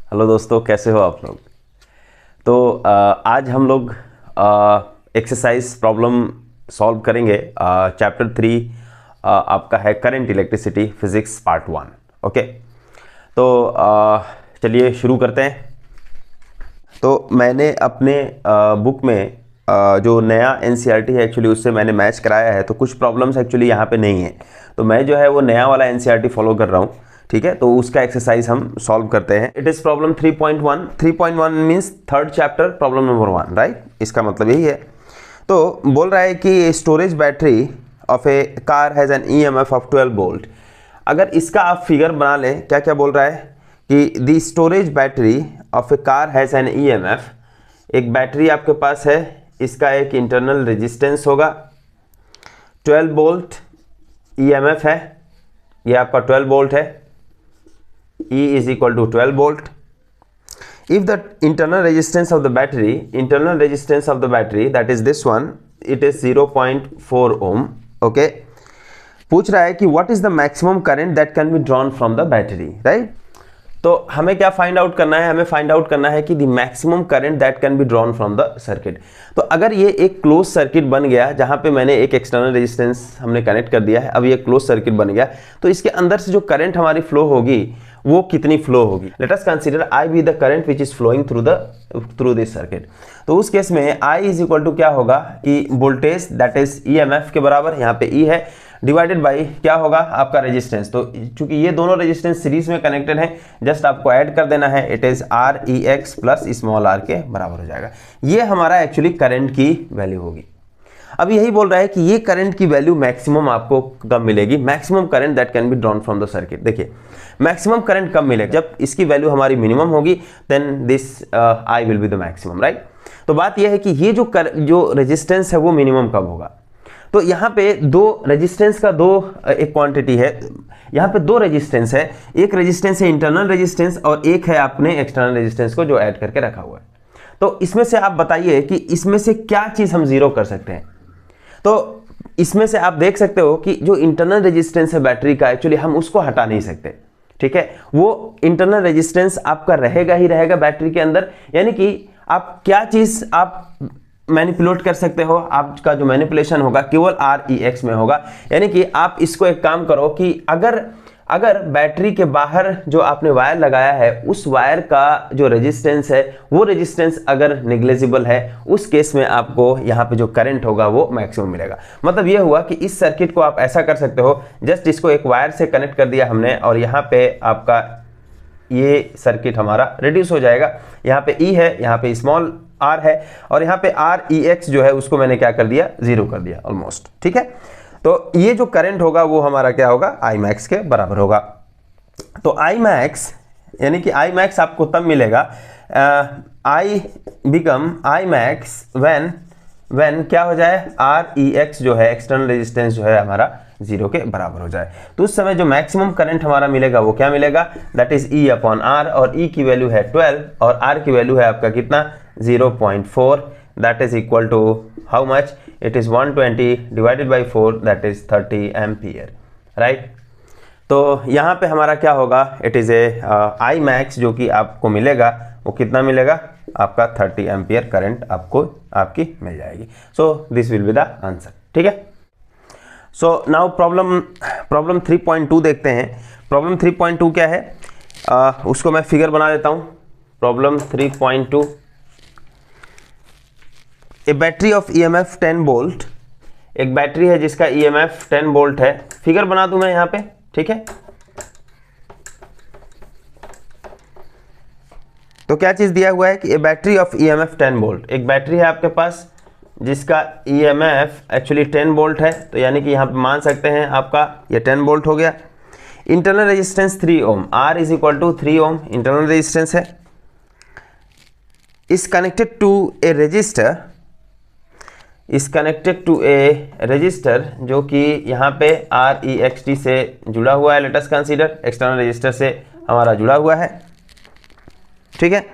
Hello दोस्तों, कैसे हो आप लोग। तो आज हम लोग एक्सरसाइज प्रॉब्लम सॉल्व करेंगे। चैप्टर 3 आपका है current electricity physics part 1। Okay, तो चलिए शुरू करते हैं। तो मैंने अपने बुक में जो नया एनसीईआरटी है एक्चुअली उससे मैंने मैच कराया है, तो कुछ प्रॉब्लम्स एक्चुअली यहाँ पे नहीं है, तो मैं जो है वो नया वाला एनसीईआरटी फॉलो कर रहा हूँ। ठीक है, तो उसका एक्सरसाइज हम सॉल्व करते हैं। It is problem 3.1। 3.1 means third chapter problem number 1, right. इसका मतलब यही है। तो बोल रहा है कि storage battery of A car has an EMF of 12 volt. अगर इसका आप फिगर बना लें, क्या क्या बोल रहा है कि the storage battery of A car has an EMF. एक बैटरी आपके पास है, इसका एक इंटरनल रेजिस्टेंस होगा, 12 वोल्ट ईएमएफ है, ये आपका 12 वोल्ट है, E is equal to 12 volt. If the internal resistance of the battery that is this one, it is 0.4 ohm. Okay, पूछ रहा है कि what is the maximum current that can be drawn from the battery, right? तो हमें क्या find out करना है, हमें फाइंड आउट करना है कि the maximum current that can be drawn from the circuit. तो अगर ये एक क्लोज सर्किट बन गया जहां पे मैंने एक एक्सटर्नल रेजिस्टेंस हमने कनेक्ट कर दिया है, अब ये क्लोज सर्किट बन गया, तो इसके अंदर से जो करंट हमारी फ्लो होगी वो कितनी फ्लो होगी। Let us consider I be the current which is flowing through this circuit. तो उस केस में आई इज इक्वल टू क्या होगा कि वोल्टेज दैट इज ईएमएफ के बराबर, यहाँ पे ई है, डिवाइडेड बाई क्या होगा आपका रेजिस्टेंस। तो चूंकि ये दोनों रेजिस्टेंस सीरीज में कनेक्टेड हैं, जस्ट आपको ऐड कर देना है, it is R E X plus small R के बराबर हो जाएगा। ये हमारा एक्चुअली करंट की वैल्यू होगी। अब यही बोल रहा है कि ये करंट की वैल्यू मैक्सिमम आपको कब मिलेगी, maximum current that can be drawn from the circuit. देखिए मैक्सिमम करंट कब मिलेगा, जब इसकी वैल्यू हमारी मिनिमम होगी, then this I will be the maximum, right. तो बात यह है कि ये जो रेजिस्टेंस है वो मिनिमम कब होगा। तो यहाँ पे दो रेजिस्टेंस का एक क्वांटिटी है, यहाँ पे दो रेजिस्टेंस है, एक रेजिस्टेंस है इंटरनल रेजिस्टेंस और एक है आपने एक्सटर्नल रेजिस्टेंस को जो ऐड करके रखा हुआ है। तो इसमें से आप बताइए कि इसमें से क्या चीज हम जीरो कर सकते हैं। तो इसमें से आप देख सकते हो कि जो इंटरनल रेजिस्टेंस है बैटरी का, एक्चुअली हम उसको हटा नहीं सकते। ठीक है, वो इंटरनल रेजिस्टेंस आपका रहेगा ही रहेगा बैटरी के अंदर। यानी कि आप क्या चीज आप मैनिपुलेट कर सकते हो, आपका जो मैनिपुलेशन होगा केवल आर ई एक्स में होगा। यानी कि आप इसको एक काम करो कि अगर बैटरी के बाहर जो आपने वायर लगाया है उस वायर का जो रेजिस्टेंस है वो रेजिस्टेंस अगर नेग्लिजिबल है, उस केस में आपको यहाँ पे जो करंट होगा वो मैक्सिमम मिलेगा। मतलब ये हुआ कि इस सर्किट को आप ऐसा कर सकते हो, जस्ट इसको एक वायर से कनेक्ट कर दिया हमने और यहाँ पे आपका ये सर्किट हमारा रिड्यूस हो जाएगा। यहाँ पे ई है, यहाँ पे स्मॉल आर है और यहाँ पे आर ई एक्स जो है उसको मैंने क्या कर दिया, जीरो कर दिया ऑलमोस्ट। ठीक है, तो ये जो करंट होगा वो हमारा क्या होगा, आई मैक्स के बराबर होगा। तो आई मैक्स यानी कि आई मैक्स आपको तब मिलेगा, I become I max when क्या हो जाए, आर ई एक्स जो है एक्सटर्नल रेजिस्टेंस जो है हमारा जीरो के बराबर हो जाए। तो उस समय जो मैक्सिमम करंट हमारा मिलेगा वो क्या मिलेगा, that is E upon R, और ई की वैल्यू है 12 और आर की वैल्यू है आपका कितना, 0.4, that is equal to how much, it is 120 divided by 4, that is 30 ampere, right. तो यहाँ पे हमारा क्या होगा, it is a I max जो कि आपको मिलेगा वो कितना मिलेगा, आपका 30 एम्पियर करंट आपको आपकी मिल जाएगी। सो this will be the answer. ठीक है, सो नाउ प्रॉब्लम 3.2 देखते हैं। प्रॉब्लम 3.2 क्या है, उसको मैं फिगर बना देता हूं। Problem 3.2, A battery of EMF 10 volt, एक बैटरी है जिसका ईएमएफ 10 वोल्ट है। फिगर बना दूं मैं यहां पे, ठीक है। तो क्या चीज दिया हुआ है कि ए बैटरी ऑफ ईएमएफ 10 वोल्ट, एक बैटरी है आपके पास जिसका ईएमएफ एक्चुअली 10 वोल्ट है, तो यानी कि यहाँ पे मान सकते हैं आपका ये 10 वोल्ट हो गया। Internal resistance 3 ohm, R is equal to 3 ohm internal resistance है। Is connected to a resistor, जो कि यहाँ पे आर ई एक्स टी से जुड़ा हुआ है। Late us consider external register से हमारा जुड़ा हुआ है। ठीक है,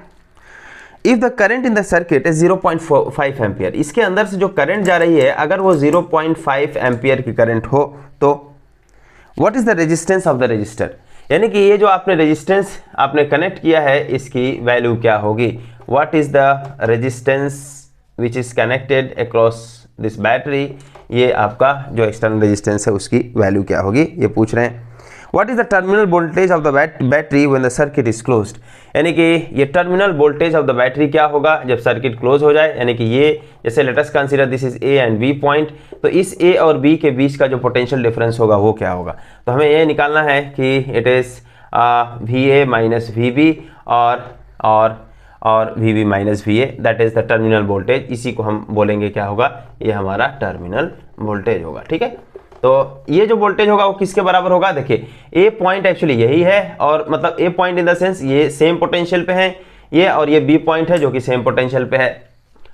if the current in the circuit is 0.5 ampere, इसके अंदर से जो करंट जा रही है अगर वो 0.5 एम्पियर की करंट हो तो what is the resistance of the register, यानी कि ये जो आपने रेजिस्टेंस आपने कनेक्ट किया है इसकी वैल्यू क्या होगी, what is the resistance which is connected across this battery, ये आपका जो एक्सटर्नल रेजिस्टेंस है उसकी वैल्यू क्या होगी ये पूछ रहे हैं। What is the terminal voltage of the battery when the circuit is closed, यानी कि ये terminal voltage of the battery क्या होगा जब सर्किट क्लोज हो जाए, यानी कि ये जैसे let us consider this is A and B point, तो इस ए और बी के बीच का जो पोटेंशियल डिफरेंस होगा वो क्या होगा। तो हमें ये निकालना है कि it is V A minus V B और V B minus V A, that is the terminal voltage. इसी को हम बोलेंगे क्या होगा, ये हमारा टर्मिनल वोल्टेज होगा। ठीक है, तो ये जो वोल्टेज होगा वो किसके बराबर होगा, देखिए ए पॉइंट एक्चुअली यही है, और मतलब ए पॉइंट इन द सेंस ये सेम पोटेंशियल पे है ये, और ये बी पॉइंट है जो कि सेम पोटेंशियल पे है।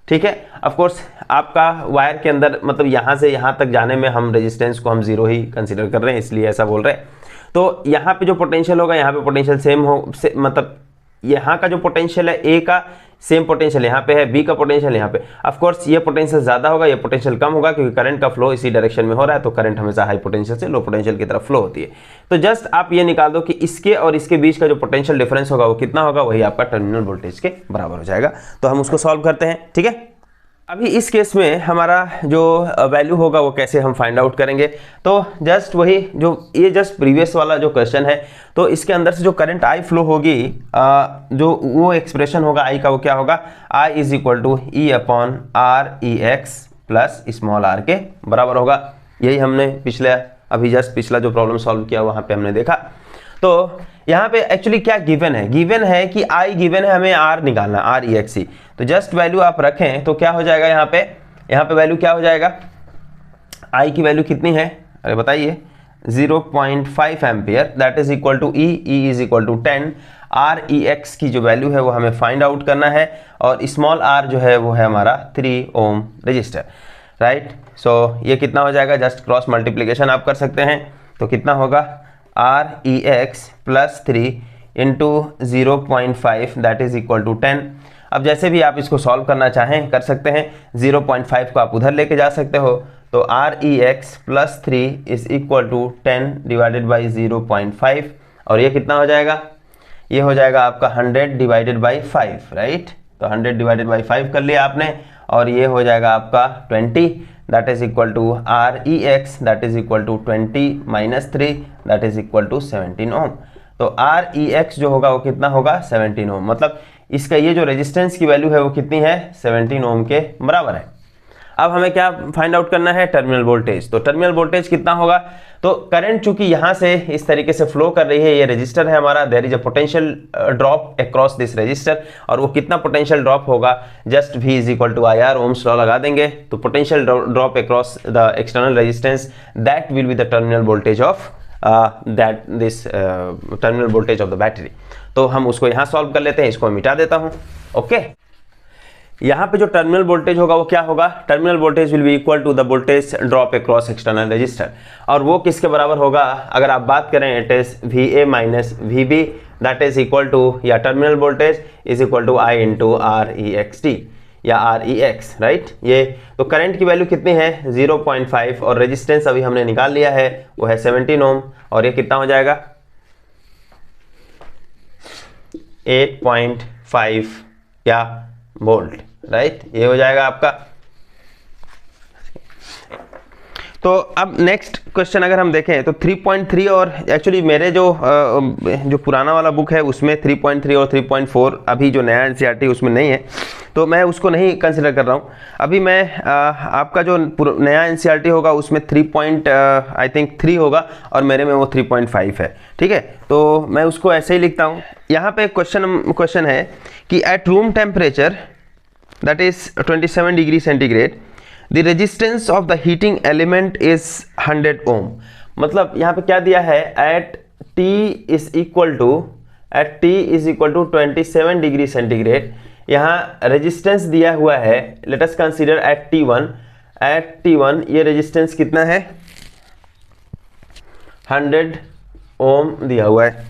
ठीक है, ऑफ कोर्स आपका वायर के अंदर मतलब यहाँ से यहाँ तक जाने में हम रेजिस्टेंस को हम जीरो ही कंसीडर कर रहे हैं, इसलिए ऐसा बोल रहे हैं। तो यहाँ पे जो पोटेंशियल होगा यहाँ पे पोटेंशियल सेम हो मतलब यहाँ का जो पोटेंशियल है ए का सेम पोटेंशियल यहाँ पे है, बी का पोटेंशियल यहाँ पे। ऑफ कोर्स ये पोटेंशियल ज्यादा होगा, ये पोटेंशियल कम होगा, क्योंकि करंट का फ्लो इसी डायरेक्शन में हो रहा है, तो करंट हमेशा हाई पोटेंशियल से लो पोटेंशियल की तरफ फ्लो होती है। तो जस्ट आप ये निकाल दो कि इसके और इसके बीच का जो पोटेंशियल डिफरेंस होगा वो कितना होगा, वही आपका टर्मिनल वोल्टेज के बराबर हो जाएगा। तो हम उसको सॉल्व करते हैं। ठीक है, अभी इस केस में हमारा जो वैल्यू होगा वो कैसे हम फाइंड आउट करेंगे, तो जस्ट वही जो ये जस्ट प्रीवियस वाला जो क्वेश्चन है, तो इसके अंदर से जो करंट आई फ्लो होगी, जो वो एक्सप्रेशन होगा आई का, वो क्या होगा, I is equal to E upon R E X plus small R के बराबर होगा। यही हमने अभी जस्ट पिछला जो प्रॉब्लम सॉल्व किया वहाँ पे हमने देखा। तो यहाँ पे एक्चुअली क्या गिवन है, गिवन है कि आई गिवन है, हमें आर निकालना, आर ई एक्स सी। तो जस्ट वैल्यू आप रखें तो क्या हो जाएगा, यहाँ पे वैल्यू क्या हो जाएगा, आई की वैल्यू कितनी है, अरे बताइए 0.5 ampere, that is equal to E is equal to 10, R E X की जो वैल्यू है वो हमें फाइंड आउट करना है, और स्मॉल आर जो है वो है हमारा 3 ओम रजिस्टर, राइट। सो ये कितना हो जाएगा, जस्ट क्रॉस मल्टीप्लीकेशन आप कर सकते हैं, तो कितना होगा R E X plus 3 into 0.5 that is equal to 10। अब जैसे भी आप इसको सॉल्व करना चाहें कर सकते हैं, 0.5 को आप उधर लेके जा सकते हो, तो R E X plus 3 is equal to 10 divided by 0.5, और ये कितना हो जाएगा, ये हो जाएगा आपका 100 डिवाइडेड बाई 5, राइट। तो 100 डिवाइडेड बाई 5 कर लिया आपने, और ये हो जाएगा आपका 20, that is equal to REX that is equal to 20 minus 3 that is equal to 17 ओम। तो REX जो होगा वो कितना होगा, 17 ओम। मतलब इसका ये जो रेजिस्टेंस की वैल्यू है वो कितनी है, 17 ओम के बराबर है। अब हमें क्या फाइंड आउट करना है, टर्मिनल वोल्टेज। तो टर्मिनल वोल्टेज कितना होगा, तो करंट चूंकि यहाँ से इस तरीके से फ्लो कर रही है, ये रेजिस्टर है हमारा, there is a potential drop across this resistor, और वो कितना पोटेंशियल ड्रॉप होगा, just V is equal to I R, Ohm's law लगा देंगे, तो potential drop across the external resistance that will be the terminal voltage of that this terminal voltage of the battery. तो हम उसको यहाँ solve कर लेते हैं, इसको मिटा देता हूँ। ओके, यहाँ पे जो टर्मिनल वोल्टेज होगा वो क्या होगा, terminal voltage will be equal to the voltage drop across external resistor, और वो किसके बराबर होगा, अगर आप बात करें it is V A minus V B that is equal to, या terminal voltage is equal to I into R E X T या आर ई एक्स, राइट। ये तो करंट की वैल्यू कितनी है 0.5, और रेजिस्टेंस अभी हमने निकाल लिया है वो है 17 ओम, और ये कितना हो जाएगा 8.5 क्या वोल्ट, राइट। ये हो जाएगा आपका। तो अब नेक्स्ट क्वेश्चन अगर हम देखें तो 3.3, और एक्चुअली मेरे जो पुराना वाला बुक है उसमें 3.3 और 3.4, अभी जो नया एनसीईआरटी उसमें नहीं है, तो मैं उसको नहीं कंसिडर कर रहा हूँ। अभी मैं आपका जो नया एनसीईआरटी होगा उसमें 3.3 होगा, और मेरे में वो 3.5 है, ठीक है। तो मैं उसको ऐसे ही लिखता हूँ। यहाँ पे क्वेश्चन है कि at room temperature that is 27 degree centigrade the resistance of the heating element is 100 ohm। मतलब यहाँ पे क्या दिया है, at T is equal to 27 degree centigrade, यहाँ रेजिस्टेंस दिया हुआ है, let us consider at T1 ये रेजिस्टेंस कितना है 100 ओम दिया हुआ है।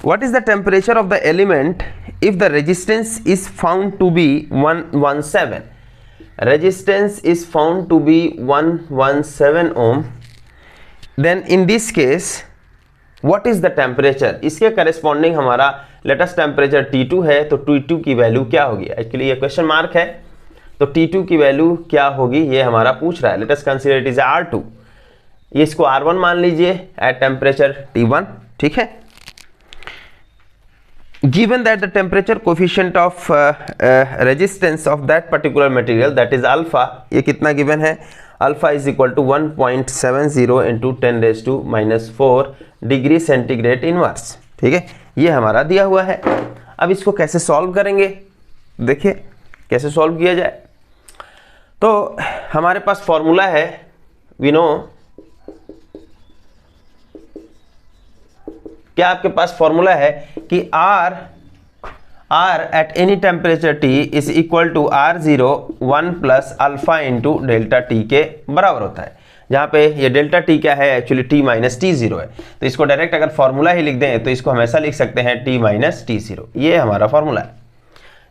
What is the temperature of the element if the resistance is found to be 117? Resistance is found to be 117 ohm. Then in this case what is the temperature, इसके corresponding हमारा latest temperature T2 है, तो T2 की value क्या होगी। Actually ये question mark है, तो T2 की वैल्यू क्या होगी ये हमारा पूछ रहा है। Late us consider it is R2, ये इसको R1 मान लीजिए एट टेम्परेचर T1, ठीक है। Given that the temperature coefficient of resistance of that particular material that is alpha, ये कितना गिवन है, alpha is equal to 1.70 into 10⁻⁻⁴ degree centigrade inverse, ठीक है, ये हमारा दिया हुआ है। अब इसको कैसे सॉल्व करेंगे, देखिए कैसे सॉल्व किया जाए। तो हमारे पास फॉर्मूला है, वी नो, क्या आपके पास फॉर्मूला है कि R at any temperature T is equal to R0 1 plus alpha into delta T के बराबर होता है, जहाँ पे ये डेल्टा T क्या है, एक्चुअली T माइनस T0 है। तो इसको डायरेक्ट अगर फॉर्मूला ही लिख दें तो इसको हम ऐसा लिख सकते हैं T माइनस T0, ये हमारा फॉर्मूला है,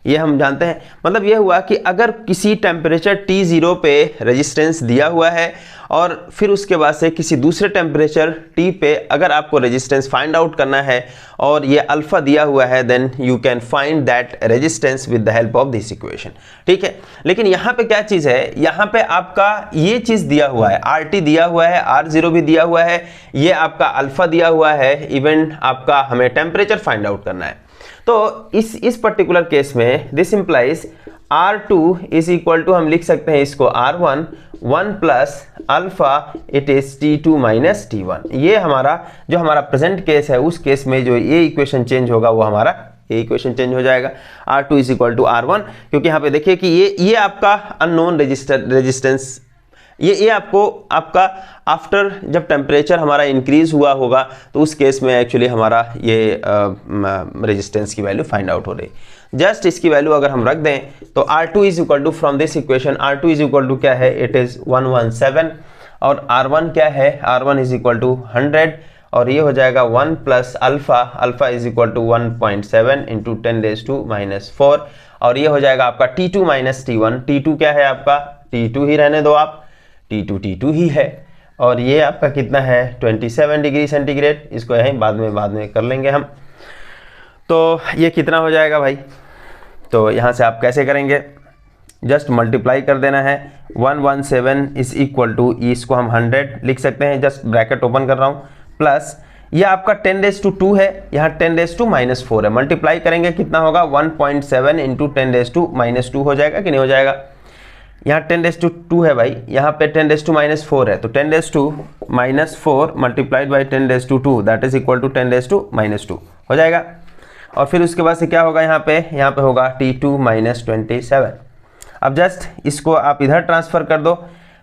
ये हम जानते हैं। मतलब ये हुआ कि अगर किसी टेम्परेचर T0 पे रेजिस्टेंस दिया हुआ है और फिर उसके बाद से किसी दूसरे टेम्परेचर T पे अगर आपको रेजिस्टेंस फाइंड आउट करना है और ये अल्फा दिया हुआ है, then you can find that resistance with the help of this equation, ठीक है। लेकिन यहाँ पे क्या चीज़ है, यहाँ पे आपका ये चीज़ दिया हुआ है, RT दिया हुआ है, R0 भी दिया हुआ है, ये आपका अल्फा दिया हुआ है, इवन आपका हमें टेम्परेचर फाइंड आउट करना है। तो इस पर्टिकुलर केस में this implies R2 is equal to, हम लिख सकते हैं इसको R1 1 plus alpha it is T2 minus T1। ये हमारा जो हमारा प्रेजेंट केस है, उस केस में जो ये इक्वेशन चेंज होगा वो हमारा ये इक्वेशन चेंज हो जाएगा, R2 is equal to R1, क्योंकि यहाँ पे देखिए कि ये आपका अननोन रेजिस्टेंस, ये आपका आफ्टर जब टेम्परेचर हमारा इंक्रीज हुआ होगा तो उस केस में एक्चुअली हमारा ये रेजिस्टेंस की वैल्यू फाइंड आउट हो रही है। जस्ट इसकी वैल्यू अगर हम रख दें तो R2 is equal to, from this equation R2 is equal to क्या है, इट इज 117, और R1 क्या है, R1 इज इक्वल टू 100, और ये हो जाएगा 1 plus alpha is equal to 1.7 into 10⁻⁻⁴, और ये हो जाएगा आपका T2 माइनस T1। T2 क्या है आपका, T2 ही रहने दो आप, T2 ही है, और ये आपका कितना है 27 डिग्री सेंटीग्रेड, इसको यहीं बाद में कर लेंगे हम। तो ये कितना हो जाएगा भाई, तो यहाँ से आप कैसे करेंगे, जस्ट मल्टीप्लाई कर देना है, 117 इज इक्वल टू, इसको हम 100 लिख सकते हैं, जस्ट ब्रैकेट ओपन कर रहा हूँ, प्लस ये आपका 10⁻² है, यहाँ 10⁻⁻⁴ है, मल्टीप्लाई करेंगे कितना होगा, 1.7 इंटू 10⁻⁻² हो जाएगा कि नहीं हो जाएगा। यहाँ 10⁻² है भाई, यहाँ पे 10⁻⁻⁴ है, तो 10⁻⁻⁴ multiplied by 10⁻² that is equal to 10⁻⁻² हो जाएगा। और फिर उसके बाद से क्या होगा, यहाँ पे होगा T2 माइनस 27। अब जस्ट इसको आप इधर ट्रांसफर कर दो,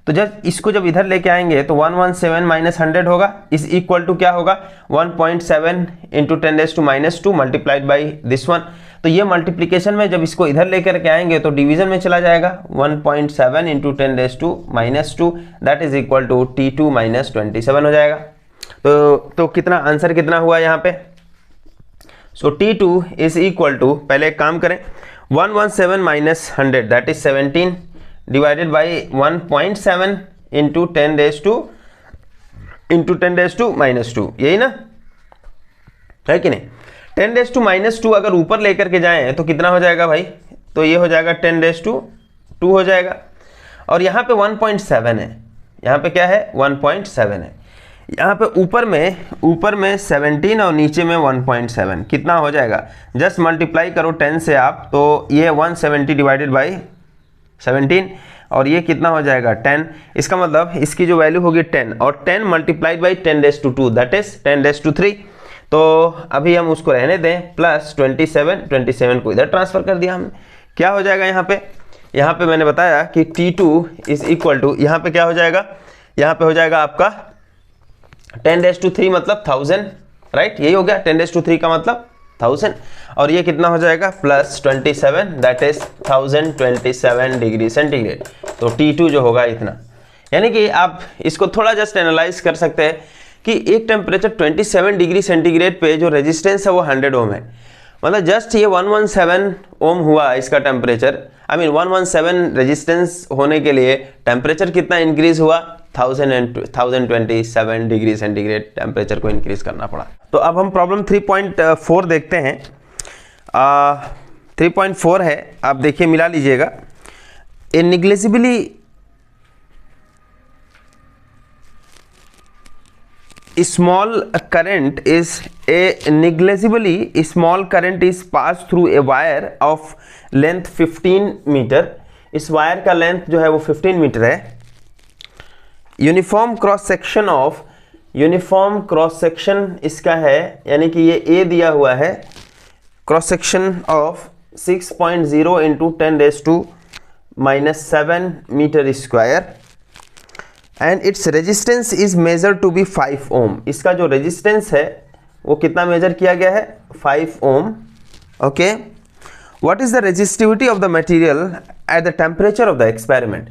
तो जस्ट इसको जब इधर लेके आएंगे तो 117 माइनस 100 होगा, इस इक्वल टू क्या होगा, 1.7 into 10⁻⁻² multiplied by this one. तो ये मल्टीप्लीकेशन में जब इसको इधर लेकर के आएंगे तो डिवीजन में चला जाएगा, 1.7 into 10⁻⁻² that is equal to T2 minus 27 हो जाएगा। तो कितना आंसर कितना हुआ यहाँ पे, सो T2 इज इक्वल टू, पहले एक काम करें, 117 minus 100 that is 17 divided by 1.7 into 10⁻⁻², यही ना है कि नहीं। 10⁻⁻² अगर ऊपर लेकर के जाएं तो कितना हो जाएगा भाई, तो ये हो जाएगा 10⁻² हो जाएगा, और यहाँ पे 1.7 है, यहाँ पे क्या है 1.7 है, यहाँ पे ऊपर में 17 और नीचे में 1.7, कितना हो जाएगा, जस्ट मल्टीप्लाई करो 10 से आप, तो ये 170 डिवाइडेड बाई 17, और ये कितना हो जाएगा 10, इसका मतलब इसकी जो वैल्यू होगी 10, और 10 मल्टीप्लाइड बाई 10⁻² दैट इज 10⁻3। तो अभी हम उसको रहने दें, प्लस 27 को इधर ट्रांसफर कर दिया हमने, क्या हो जाएगा यहाँ पे मैंने बताया कि T2 इज इक्वल टू, यहाँ पे क्या हो जाएगा, यहाँ पे हो जाएगा आपका 10⁻³ मतलब 1000, राइट, यही हो गया 10⁻³ का मतलब 1000, और ये कितना हो जाएगा plus 27 that is 1027 degree centigrade. तो T2 जो होगा इतना, यानी कि आप इसको थोड़ा जस्ट एनालाइज कर सकते हैं कि एक टेम्परेचर 27 डिग्री सेंटीग्रेड पे जो रेजिस्टेंस है वो 100 ओम है, मतलब जस्ट ये 117 ओम हुआ इसका टेम्परेचर, 117 रेजिस्टेंस होने के लिए टेम्परेचर कितना इंक्रीज हुआ, 1027 डिग्री सेंटीग्रेड टेम्परेचर को इंक्रीज करना पड़ा। तो अब हम प्रॉब्लम 3.4 देखते हैं। 3.4 है, आप देखिए मिला लीजिएगा। ए निग्लिजिबली small current is passed through a wire of length 15 metre. इस वायर का लेंथ जो है वो 15 मीटर है। यूनिफॉर्म क्रॉस सेक्शन इसका है, यानी कि ये ए दिया हुआ है, cross section of 6.0 into 10⁻⁻7 metre square and it's resistance is measure to be 5 ohm. इसका जो रेजिस्टेंस है वो कितना मेजर किया गया है? 5 ohm. Okay, what is the resistivity of the material at the temperature of the experiment.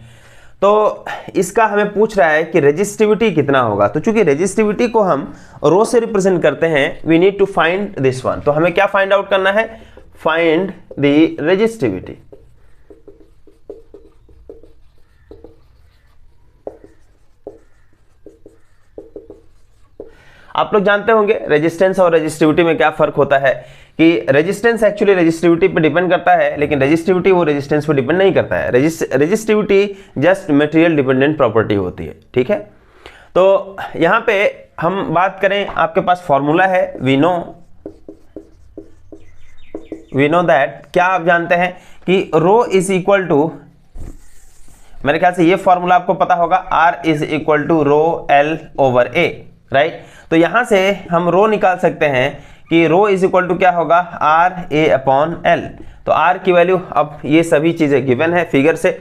तो इसका हमें पूछ रहा है कि रेजिस्टिविटी कितना होगा। तो चूंकि रेजिस्टिविटी को हम रो से रिप्रेजेंट करते हैं, we need to find this one. तो हमें क्या फाइंड आउट करना है? Find the resistivity. आप लोग जानते होंगे रेजिस्टेंस और रेजिस्टिविटी में क्या फर्क होता है, कि रेजिस्टेंस एक्चुअली रेजिस्टिविटी पे डिपेंड करता है, लेकिन रेजिस्टिविटी वो रेजिस्टेंस पे डिपेंड नहीं करता है। Resistivity just material dependent property होती है, ठीक है। तो यहां पे हम बात करें, आपके पास फॉर्मूला है, वी नो दैट, क्या आप जानते हैं कि रो इज इक्वल टू, मेरे ख्याल से ये फॉर्मूला आपको पता होगा, R is equal to rho L over A, right. तो यहां से हम रो निकाल सकते हैं कि रो इज इक्वल टू क्या होगा? R A upon L. तो आर की वैल्यू, अब ये सभी चीजें गिवन है फिगर से,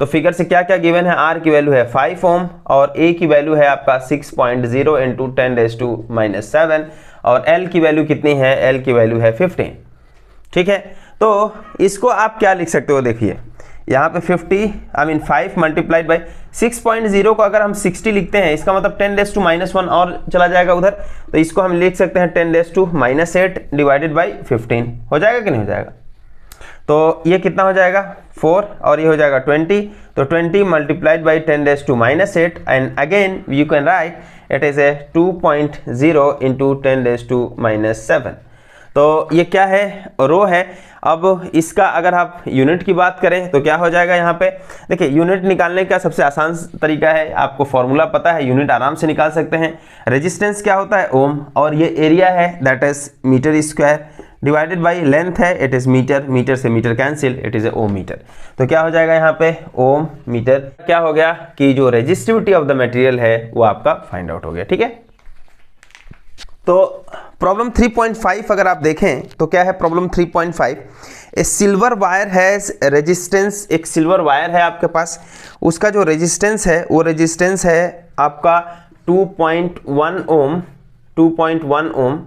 तो फिगर से क्या क्या गिवन है? आर की वैल्यू है 5 ओम और ए की वैल्यू है आपका 6.0 इंटू 10⁻⁻7 और एल की वैल्यू कितनी है? एल की वैल्यू है 15, ठीक है। तो इसको आप क्या लिख सकते हो? देखिए यहाँ पे 5 मल्टीप्लाइड बाई 6.0 को अगर हम 60 लिखते हैं, इसका मतलब 10⁻⁻1 और चला जाएगा उधर, तो इसको हम लिख सकते हैं 10⁻⁻8 डिवाइडेड बाई 15। हो जाएगा कि नहीं हो जाएगा? तो ये कितना हो जाएगा? 4 और ये हो जाएगा 20। तो 20 multiplied by 10⁻⁸ and again you can write it is A 2.0 into 10⁻⁷। तो ये क्या है? रो है। अब इसका अगर आप यूनिट की बात करें तो क्या हो जाएगा? यहाँ पे देखिए, यूनिट निकालने का सबसे आसान तरीका है, आपको फॉर्मूला पता है, यूनिट आराम से निकाल सकते हैं। रेजिस्टेंस क्या होता है? ओम, और ये एरिया है that is metre square divided by length है, इट इज मीटर, मीटर से metre cancel, it is a ohm metre. तो क्या हो जाएगा यहाँ पे? Ohm metre. क्या हो गया कि जो रेजिस्टिविटी ऑफ द मटेरियल है वो आपका फाइंड आउट हो गया, ठीक है। तो प्रॉब्लम 3.5 अगर आप देखें तो क्या है problem 3.5? A silver wire has resistance, एक सिल्वर वायर है आपके पास, उसका जो रेजिस्टेंस है वो रेजिस्टेंस है आपका 2.1 ओम। 2.1 ओम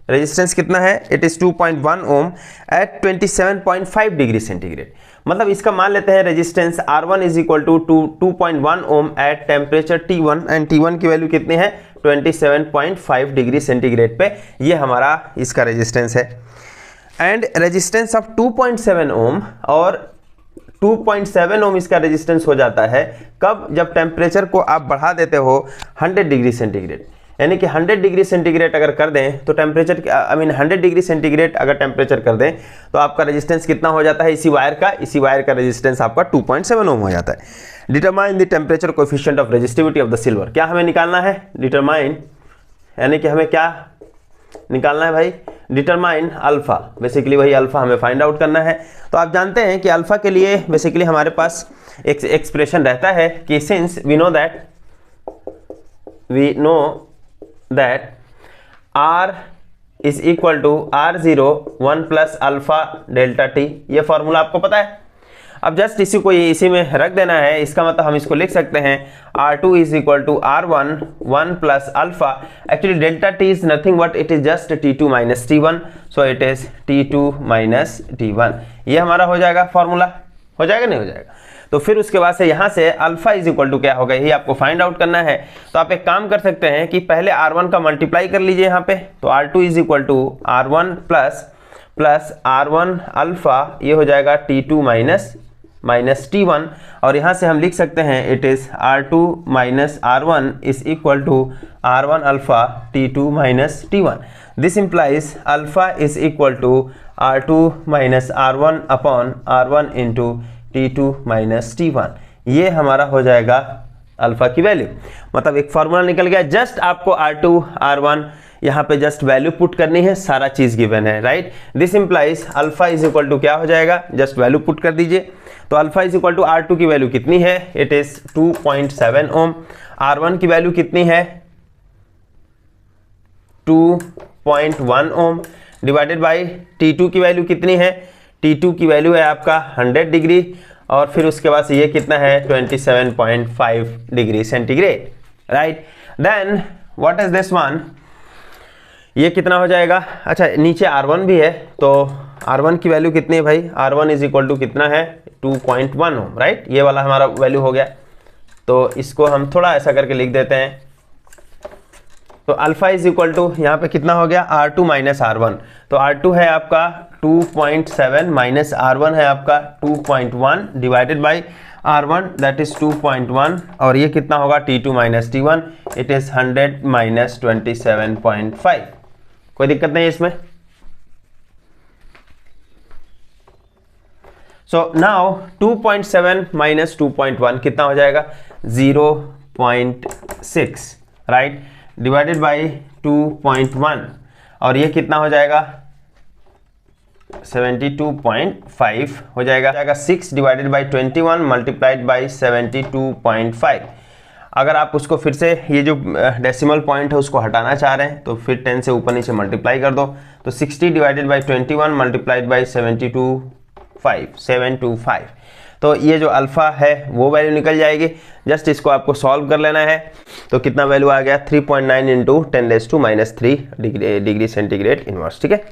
रेजिस्टेंस कितना है? It is 2.1 ohm at 27.5 degree centigrade. मतलब इसका मान लेते हैं resistance R1 is equal to 2.1 ohm at temperature T1 and T1 की वैल्यू कितनी है? 27.5 डिग्री सेंटीग्रेड पे ये हमारा इसका रेजिस्टेंस है। एंड रेजिस्टेंस ऑफ 2.7 ओम, और 2.7 ओम इसका रेजिस्टेंस हो जाता है कब? जब टेम्परेचर को आप बढ़ा देते हो 100 डिग्री सेंटीग्रेड, यानी कि 100 डिग्री सेंटीग्रेड अगर कर दें तो टेम्परेचर 100 डिग्री सेंटीग्रेड अगर टेम्परेचर कर दें तो आपका रेजिस्टेंस कितना हो जाता है? इसी वायर का रेजिस्टेंस आपका 2.7 ओम हो जाता है। Determine the temperature coefficient of resistivity of the silver. क्या हमें निकालना है? डिटरमाइन, यानी कि हमें क्या निकालना है भाई? Determine alpha. बेसिकली वही अल्फा हमें फाइंड आउट करना है। तो आप जानते हैं कि अल्फा के लिए बेसिकली हमारे पास एक एक्सप्रेशन रहता है कि since we know that R is equal to R0 1 plus alpha delta T. ये फॉर्मूला आपको पता है। अब जस्ट इसी में रख देना है, इसका मतलब हम इसको लिख सकते हैं R2 is equal to R1 1 plus alpha. Actually delta T is nothing but it is just T2 minus T1, so it is T2 minus T1। ये हमारा हो जाएगा फॉर्मूला। हो जाएगा नहीं हो जाएगा? तो फिर उसके बाद से यहाँ से अल्फा इज इक्वल टू क्या होगा, यही आपको फाइंड आउट करना है। तो आप एक काम कर सकते हैं कि पहले R1 का मल्टीप्लाई कर लीजिए यहाँ पे, तो R2 is equal to R1 plus R1 alpha, ये हो जाएगा T2 माइनस माइनस T1 और यहाँ से हम लिख सकते हैं it is R2 minus R1 is equal to R1 alpha T2 minus T1। This implies alpha is equal to R2 minus R1 upon R1 into T2 minus T1। ये हमारा हो जाएगा अल्फ़ा की वैल्यू, मतलब एक फार्मूला निकल गया। Just आपको R2 R1 यहाँ पे जस्ट वैल्यू पुट करनी है, सारा चीज़ गिवन है, right. This implies alpha is equal to क्या हो जाएगा, जस्ट वैल्यू पुट कर दीजिए। तो alpha is equal to R2 की वैल्यू कितनी है, इट इज़ 2.7 ओम। R1 की वैल्यू कितनी है, 2.1 ओम, डिवाइडेड बाई T2 की वैल्यू कितनी है, T2 की वैल्यू है आपका 100 डिग्री और फिर उसके बाद ये कितना है 27.5 degree centigrade, right. Then what is this one, ये कितना हो जाएगा, अच्छा नीचे R1 भी है, तो R1 की वैल्यू कितनी है भाई, R1 इज इक्वल टू कितना है 2.1 ओम, राइट। ये वाला हमारा वैल्यू हो गया, तो इसको हम थोड़ा ऐसा करके लिख देते हैं। तो अल्फा इज इक्वल टू यहाँ पे कितना हो गया R2 माइनस R1, तो R2 है आपका 2.7 माइनस R1 है आपका 2.1 divided by R1 that is 2.1 और ये कितना होगा T2 minus T1, it is 100 minus 27.5। कोई दिक्कत नहीं है इसमें। सो नाउ 2.7 माइनस 2.1 कितना हो जाएगा 0.6, राइट, डिवाइडेड बाई 2.1 और ये कितना हो जाएगा 72.5 हो जाएगा 6 डिवाइडेड बाई 21 मल्टीप्लाइड बाई 72.5। अगर आप उसको फिर से ये जो डेसिमल पॉइंट है उसको हटाना चाह रहे हैं तो फिर 10 से ऊपर नीचे मल्टीप्लाई कर दो, तो 60 डिवाइडेड बाई 21 मल्टीप्लाइड बाई 725, तो ये जो अल्फ़ा है वो वैल्यू निकल जाएगी। जस्ट इसको आपको सॉल्व कर लेना है, तो कितना वैल्यू आ गया 3.9 इंटू 10⁻³ डिग्री सेंटीग्रेड इनवर्स, ठीक है।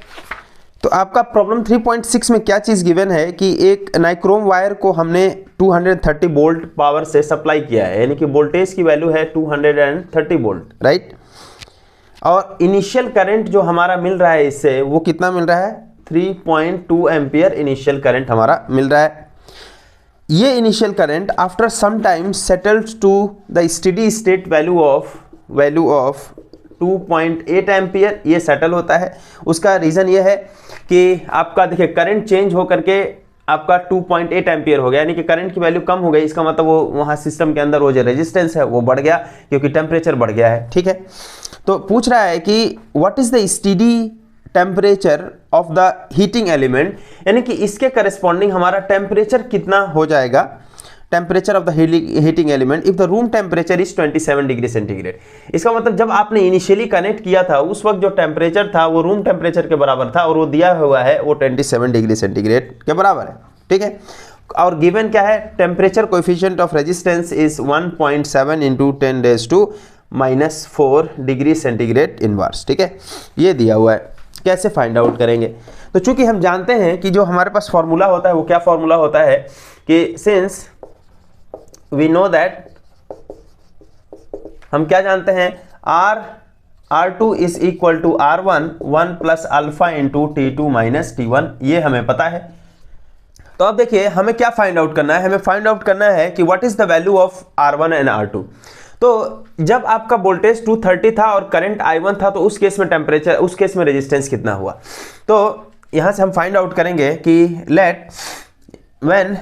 तो आपका प्रॉब्लम 3.6 में क्या चीज़ गिवन है कि एक नाइक्रोम वायर को हमने 230 वोल्ट पावर से सप्लाई किया है, यानी कि वोल्टेज की वैल्यू है 230 वोल्ट, राइट। और इनिशियल करंट जो हमारा मिल रहा है इससे वो कितना मिल रहा है 3.2 एम्पियर इनिशियल करंट हमारा मिल रहा है। ये initial current after some time settles to the steady state value of 2.8 ampere, ये सेटल होता है। उसका रीज़न ये है कि आपका देखिए करंट चेंज हो करके आपका 2.8 एम्पियर हो गया, यानी कि करंट की वैल्यू कम हो गई, इसका मतलब वो वहाँ सिस्टम के अंदर वो जो रेजिस्टेंस है वो बढ़ गया क्योंकि टेम्परेचर बढ़ गया है, ठीक है। तो पूछ रहा है कि what is the steady temperature of the heating element, यानी कि इसके करस्पॉन्डिंग हमारा टेम्परेचर कितना हो जाएगा, temperature of the heating element if the room temperature is 27 degree centigrade. इसका मतलब जब आपने इनिशियली कनेक्ट किया था उस वक्त जो टेम्परेचर था वो रूम टेम्परेचर के बराबर था और वो दिया हुआ है वो 27 डिग्री सेंटीग्रेड के बराबर है, ठीक है। और गिवन क्या है, temperature coefficient of resistance is 1.7 into 10⁻⁻4 degree centigrade inverse, ठीक है। ये दिया हुआ है, कैसे फाइंड आउट करेंगे, तो चूंकि हम जानते हैं कि जो हमारे पास फॉर्मूला होता है वो क्या फॉर्मूला होता है कि सिंस वी नो दैट, हम क्या जानते हैं R2 is equal to R1 1 plus alpha into T2 minus T1, ये हमें पता है। तो अब देखिए हमें क्या फाइंड आउट करना है, हमें फाइंड आउट करना है कि what is the value of R1 and R2। तो जब आपका वोल्टेज 230 था और करंट I1 था तो उस केस में टेम्परेचर, उस केस में रेजिस्टेंस कितना हुआ, तो यहां से हम फाइंड आउट करेंगे कि let when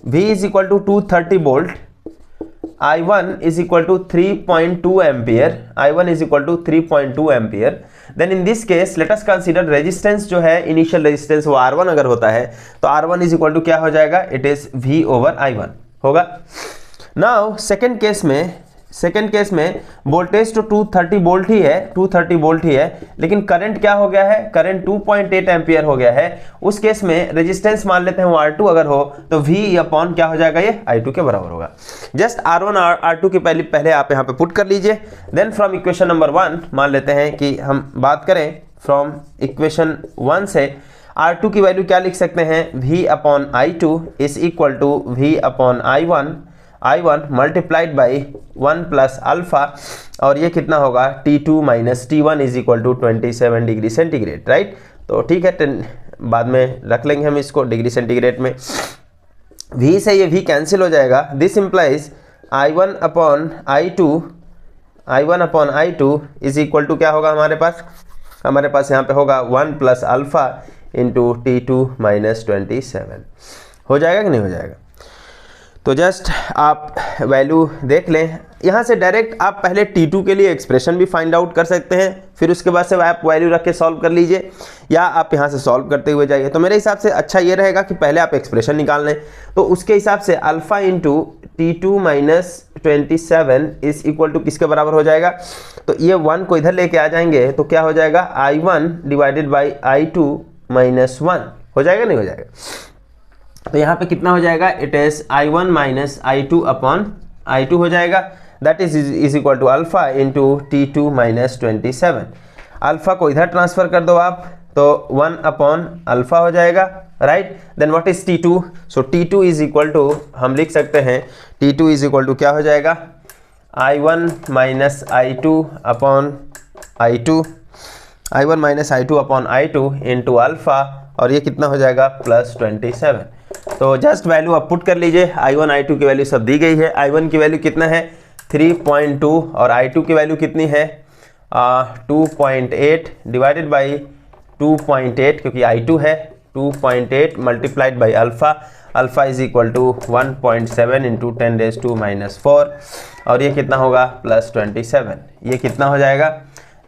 V is equal to 230 volt, I1 is equal to 3.2 ampere, I1 is equal to 3.2 ampere, then in this case let us consider resistance जो है इनिशियल रेजिस्टेंस वो R1 अगर होता है तो R1 इज इक्वल टू क्या हो जाएगा, it is V over I1 होगा। नाउ सेकेंड केस में वोल्टेज तो 230 वोल्ट ही है, 230 वोल्ट ही है, लेकिन करंट क्या हो गया है, करंट 2.8 एम्पियर हो गया है। उस केस में रेजिस्टेंस मान लेते हैं वो R2 अगर हो तो V अपॉन क्या हो जाएगा, ये I2 के बराबर होगा। जस्ट R1 R2 की पहले आप यहाँ पे पुट कर लीजिए। देन फ्रॉम इक्वेशन नंबर 1 मान लेते हैं कि हम बात करें फ्रॉम इक्वेशन 1 से R2 की वैल्यू क्या लिख सकते हैं, V upon I2 is equal to V upon I1 multiplied by 1 plus alpha और ये कितना होगा T2 minus T1 is equal to 27 degree centigrade, right. तो ठीक है, बाद में रख लेंगे हम इसको डिग्री सेंटीग्रेड में। v से ये v कैंसिल हो जाएगा। This implies I1 upon I2 is equal to क्या होगा हमारे पास यहाँ पे होगा 1 plus alpha into T2 minus 27 हो जाएगा कि नहीं हो जाएगा। तो जस्ट आप वैल्यू देख लें, यहाँ से डायरेक्ट आप पहले T2 के लिए एक्सप्रेशन भी फाइंड आउट कर सकते हैं, फिर उसके बाद से आप वैल्यू रख के सॉल्व कर लीजिए, या आप यहाँ से सॉल्व करते हुए जाइए। तो मेरे हिसाब से अच्छा ये रहेगा कि पहले आप एक्सप्रेशन निकाल लें। तो उसके हिसाब से alpha into T2 minus 27 is equal to किसके बराबर हो जाएगा। तो ये 1 को इधर लेके आ जाएंगे तो क्या हो जाएगा, I1 divided by I2 minus 1 हो जाएगा नहीं हो जाएगा। तो यहाँ पे कितना हो जाएगा, it is I1 minus I2 upon I2 हो जाएगा। That is equal to alpha into T2 minus 27। Alpha को इधर ट्रांसफर कर दो आप, तो 1 अपॉन अल्फ़ा हो जाएगा, right. Then what is T2, so T2 is equal to हम लिख सकते हैं T2 इज इक्वल टू क्या हो जाएगा, I1 minus I2 upon I2 into alpha, और ये कितना हो जाएगा प्लस 27। तो जस्ट वैल्यू आप पुट कर लीजिए। I1 I2 की वैल्यू सब दी गई है। I1 की वैल्यू कितना है 3.2 और I2 की वैल्यू कितनी है 2.8 डिवाइडेड बाई 2.8 क्योंकि I2 है 2.8 multiplied by alpha is equal to 1.7 into 10⁻⁻⁴ और ये कितना होगा प्लस 27। ये कितना हो जाएगा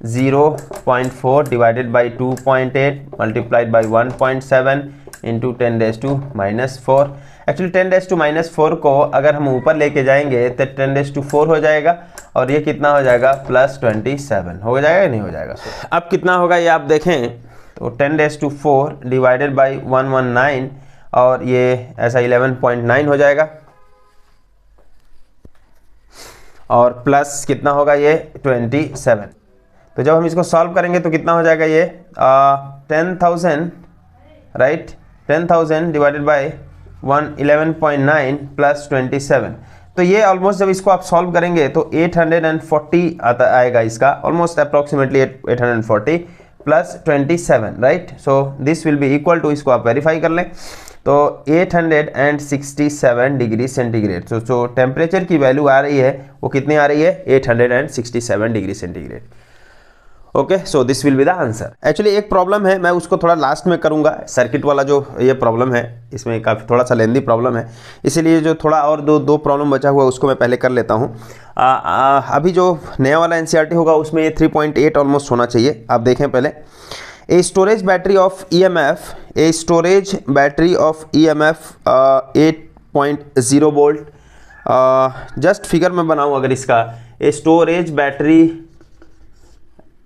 0.4 divided by 2.8 multiplied by 1.7 into 10⁻⁴। Actually 10⁻⁴ को अगर हम ऊपर लेके जाएंगे तो 10⁴ हो जाएगा और ये कितना हो जाएगा प्लस 27 हो जाएगा या नहीं हो जाएगा। अब कितना होगा ये आप देखें, तो 10⁻⁴ डिवाइडेड बाई 119 और ये ऐसा 11.9 हो जाएगा और प्लस कितना होगा ये 27। तो जब हम इसको सॉल्व करेंगे तो कितना हो जाएगा ये 10,000 राइट, 10,000 डिवाइडेड बाई 11.9 प्लस 27। तो ये ऑलमोस्ट जब इसको आप सॉल्व करेंगे तो 840 आएगा इसका, almost approximately 840 plus 27 right. So this will be equal to, इसको आप वेरीफाई कर लें, तो 867 डिग्री सेंटीग्रेड। तो टेम्परेचर की वैल्यू आ रही है वो कितनी आ रही है 867 degree centigrade. Okay, so this will be the answer. Actually एक प्रॉब्लम है, मैं उसको थोड़ा लास्ट में करूंगा। सर्किट वाला जो ये प्रॉब्लम है इसमें काफ़ी थोड़ा सा लेंदी प्रॉब्लम है, इसीलिए जो थोड़ा और दो प्रॉब्लम बचा हुआ है उसको मैं पहले कर लेता हूँ। अभी जो नया वाला NCERT होगा उसमें ये 3.8 ऑलमोस्ट होना चाहिए। आप देखें पहले, a storage battery of EMF 8.0 volt. Just figure में बनाऊँ अगर इसका, a storage battery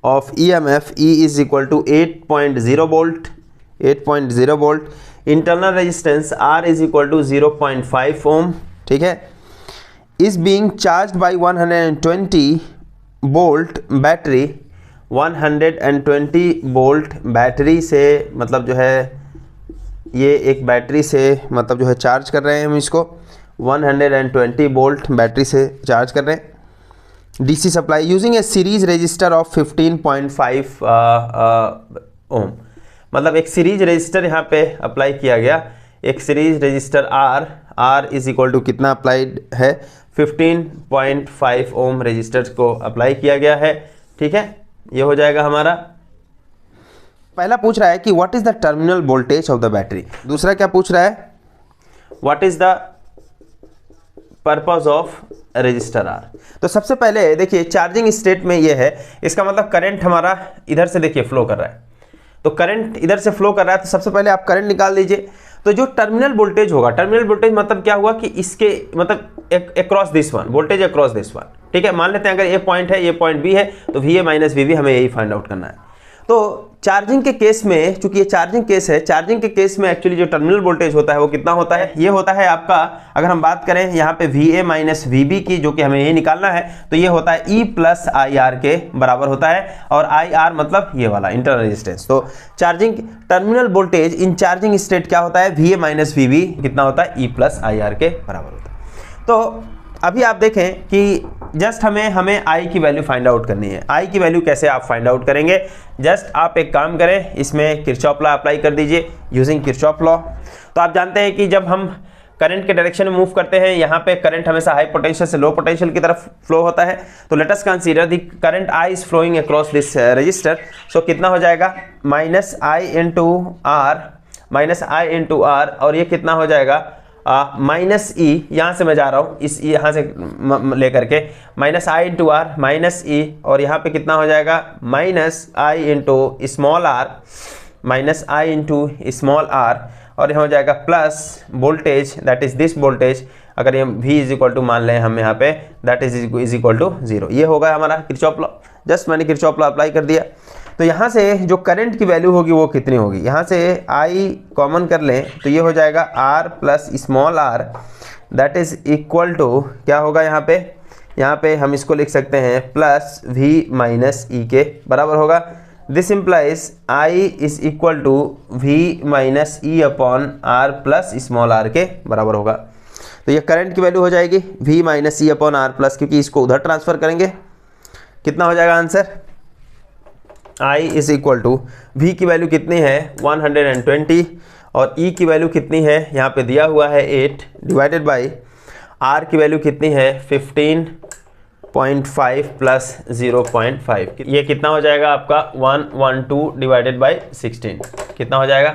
of EMF E is equal to 8.0 volt, internal resistance R is equal to 0.5 ohm, ठीक है, is being charged by 120 volt battery। 120 volt battery से मतलब जो है ये एक बैटरी से मतलब जो है चार्ज कर रहे हैं हम इसको, 120 वोल्ट बैटरी से चार्ज कर रहे हैं। DC supply using A series register of 15.5 ओम, मतलब एक सीरीज रजिस्टर यहाँ पे अप्लाई किया गया। एक series register R is equal to कितना अप्लाइड है 15.5 ओम रजिस्टर को अप्लाई किया गया है, ठीक है। ये हो जाएगा हमारा। पहला पूछ रहा है कि what is the terminal voltage of the battery. दूसरा क्या पूछ रहा है, what is the purpose of register R। तो सबसे पहले देखिए चार्जिंग स्टेट में ये है, इसका मतलब करंट हमारा इधर से देखिए फ्लो कर रहा है, तो करंट इधर से फ्लो कर रहा है, तो सबसे पहले आप करंट निकाल दीजिए। तो जो टर्मिनल वोल्टेज होगा, टर्मिनल वोल्टेज मतलब क्या हुआ कि इसके मतलब across this one, voltage across this one, ठीक है। मान लेते हैं अगर ये पॉइंट है, ये पॉइंट बी है, तो VA माइनस VB हमें यही फाइंड आउट करना है। तो चार्जिंग के केस में, चूंकि ये चार्जिंग केस है, चार्जिंग के केस में एक्चुअली जो टर्मिनल वोल्टेज होता है वो कितना होता है, ये होता है आपका, अगर हम बात करें यहाँ पे VA माइनस VB की, जो कि हमें ये निकालना है, तो ये होता है E प्लस IR के बराबर होता है, और IR मतलब ये वाला इंटरनल रेजिस्टेंस। तो चार्जिंग टर्मिनल वोल्टेज इन चार्जिंग स्टेट क्या होता है, VA माइनस VB कितना होता है, E प्लस IR के बराबर होता है। तो अभी आप देखें कि जस्ट हमें आई की वैल्यू फाइंड आउट करनी है। आई की वैल्यू कैसे आप फाइंड आउट करेंगे, जस्ट आप एक काम करें, इसमें किरचॉफ लॉ अप्लाई कर दीजिए यूजिंग किरचॉफ लॉ। तो आप जानते हैं कि जब हम करंट के डायरेक्शन में मूव करते हैं, यहाँ पे करंट हमेशा हाई पोटेंशियल से लो पोटेंशियल की तरफ फ्लो होता है। तो let us consider the current I is flowing across this resistor. So कितना हो जाएगा, माइनस आई इंटू आर, और ये कितना हो जाएगा माइनस ई, यहाँ से मैं जा रहा हूँ इस यहाँ से लेकर के minus I into R minus E, और यहाँ पे कितना हो जाएगा minus I into small R, minus I into small R, और यहाँ हो जाएगा plus voltage that is this voltage, अगर ये V इज इक्वल टू मान लें हम यहाँ पे, दैट इज इक्वल टू 0। ये होगा हमारा किरचॉफ लॉ। जस्ट मैंने किरचॉफ लॉ अप्लाई कर दिया। तो यहाँ से जो करंट की वैल्यू होगी वो कितनी होगी, यहाँ से I कॉमन कर लें तो ये हो जाएगा R plus small r, that is equal to क्या होगा यहाँ पे हम इसको लिख सकते हैं प्लस V माइनस E के बराबर होगा। This implies I is equal to V minus E upon R plus small r के बराबर होगा। तो ये करंट की वैल्यू हो जाएगी V minus E upon R plus, क्योंकि इसको उधर ट्रांसफर करेंगे, कितना हो जाएगा answer, I is equal to V की वैल्यू कितनी है 120, और E की वैल्यू कितनी है यहाँ पे दिया हुआ है 8, डिवाइडेड बाई R की वैल्यू कितनी है 15.5 प्लस 0.5, ये कितना हो जाएगा आपका 112 डिवाइडेड बाई 16, कितना हो जाएगा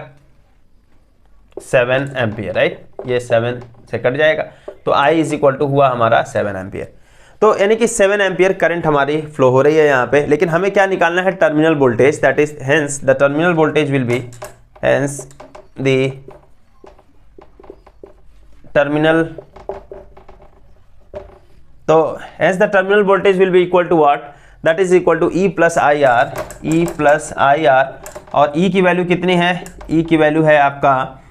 7 एम्पियर, राइट। ये 7 से कट जाएगा, तो I इज इक्वल टू हुआ हमारा 7 एम्पियर। तो यानी कि 7 एम्पियर करंट हमारी फ्लो हो रही है यहाँ पे, लेकिन हमें क्या निकालना है, terminal voltage, that is hence the terminal voltage will be, hence the terminal, तो hence the terminal voltage will be equal to what, that is equal to E plus I R, E plus I R, और E की value कितनी है, E की value है आपका